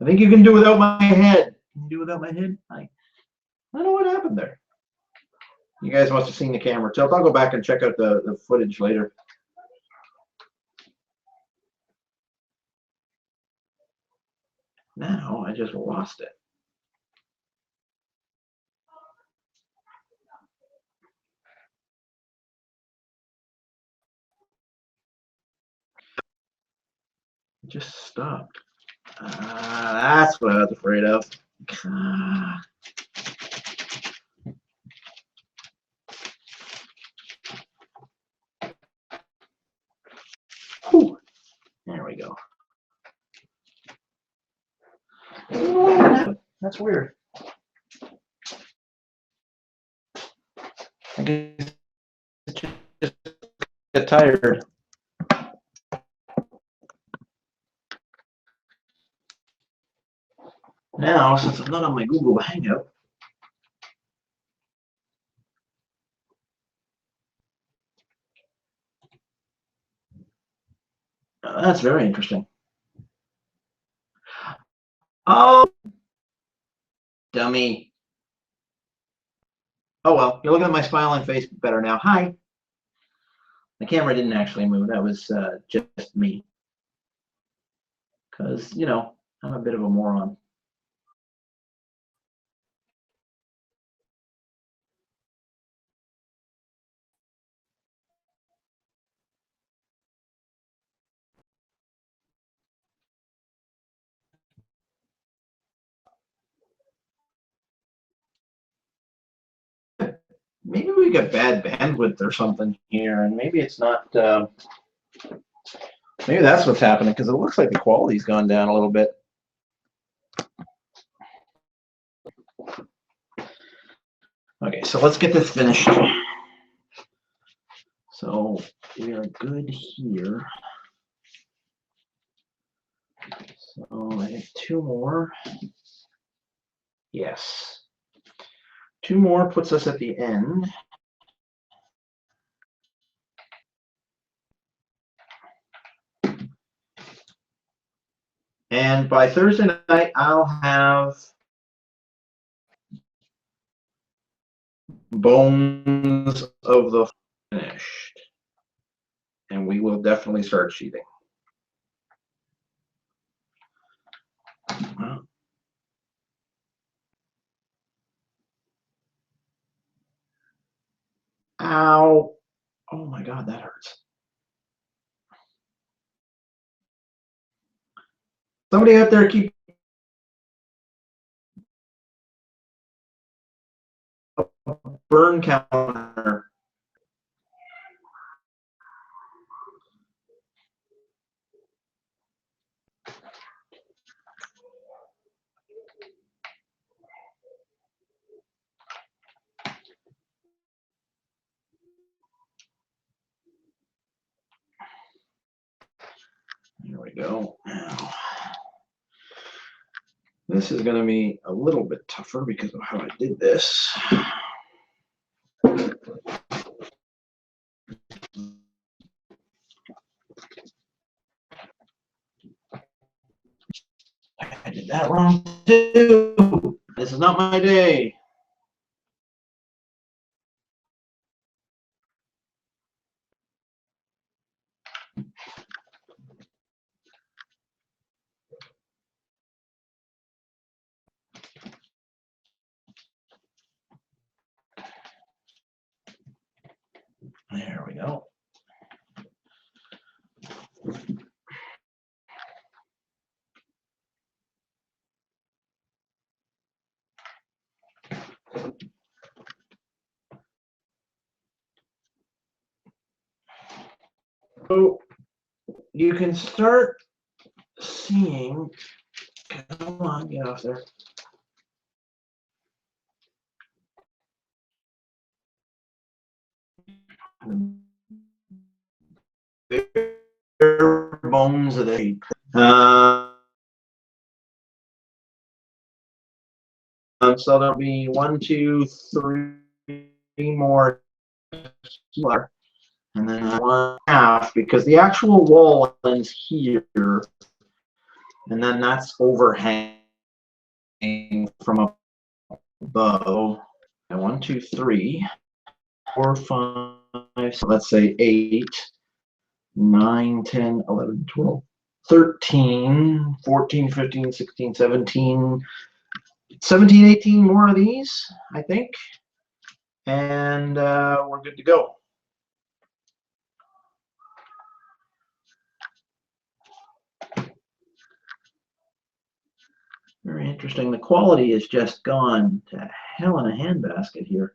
I think you can do without my head. Can you do without my head? I don't know what happened there. You guys must have seen the camera tilt. I'll go back and check out the footage later. Now I just lost it. It just stopped. That's what I was afraid of. Whew. There we go. That's weird. I guess just get tired. Now, since I'm not on my Google Hangout, that's very interesting. Oh, dummy. Oh well, you're looking at my smiling face better now. Hi. The camera didn't actually move. That was just me. Because, you know, I'm a bit of a moron. Maybe we got bad bandwidth or something here, and maybe it's not. Maybe that's what's happening because it looks like the quality's gone down a little bit. Okay, so let's get this finished. So we are good here. So I have two more. Yes. Two more puts us at the end. And by Thursday night, I'll have bones of the finished. And we will definitely start sheathing. Ow. Oh my God, that hurts. Somebody out there keep a burn counter. There we go. Now, this is going to be a little bit tougher because of how I did this. I did that wrong too. This is not my day. There we go. So you can start seeing, come on, get off there. Bare bones of the shape. so there'll be 1, 2, 3 more here, and then 1.5 because the actual wall ends here, and then that's overhanging from above. And 1, 2, 3, 4, 5. So let's say 8, 9, 10, 11, 12, 13, 14, 15, 16, 17, 18 more of these, I think, and we're good to go. Very interesting. The quality has just gone to hell in a handbasket here.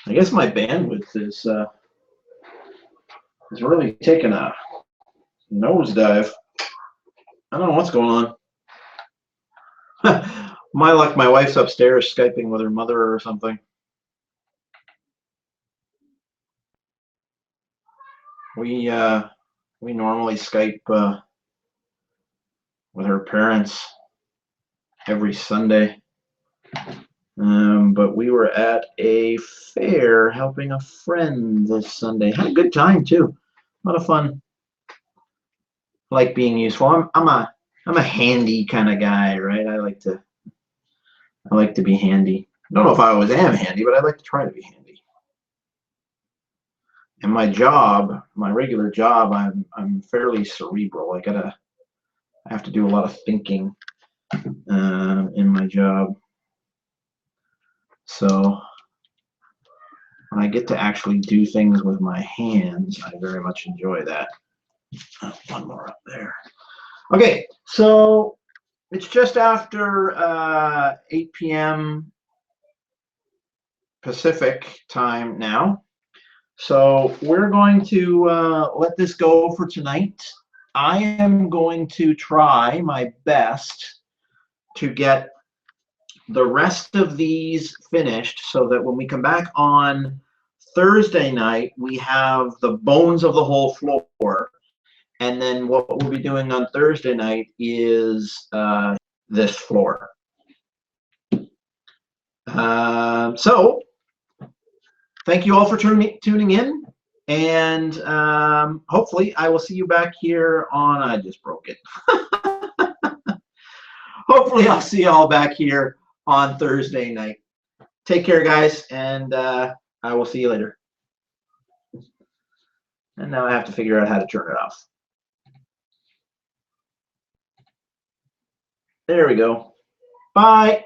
I guess my bandwidth is really taking a nosedive. I don't know what's going on. My luck, my wife's upstairs Skyping with her mother or something. We normally Skype with her parents every Sunday. But we were at a fair helping a friend this Sunday. Had a good time too. A lot of fun. I like being useful. I'm a handy kind of guy, right? I like to be handy. I don't know if I always am handy, but I like to try to be handy. And my job, my regular job, I'm fairly cerebral. I have to do a lot of thinking in my job. So when I get to actually do things with my hands, I very much enjoy that. Oh, one more up there. Okay, so it's just after 8 p.m. Pacific time now. So we're going to let this go for tonight. I am going to try my best to get the rest of these finished so that when we come back on Thursday night, we have the bones of the whole floor. And then what we'll be doing on Thursday night is this floor. So thank you all for tuning in. And hopefully I will see you back here on, I just broke it. Hopefully I'll see you all back here on Thursday night. Take care, guys, and I will see you later. And now I have to figure out how to turn it off. There we go. Bye.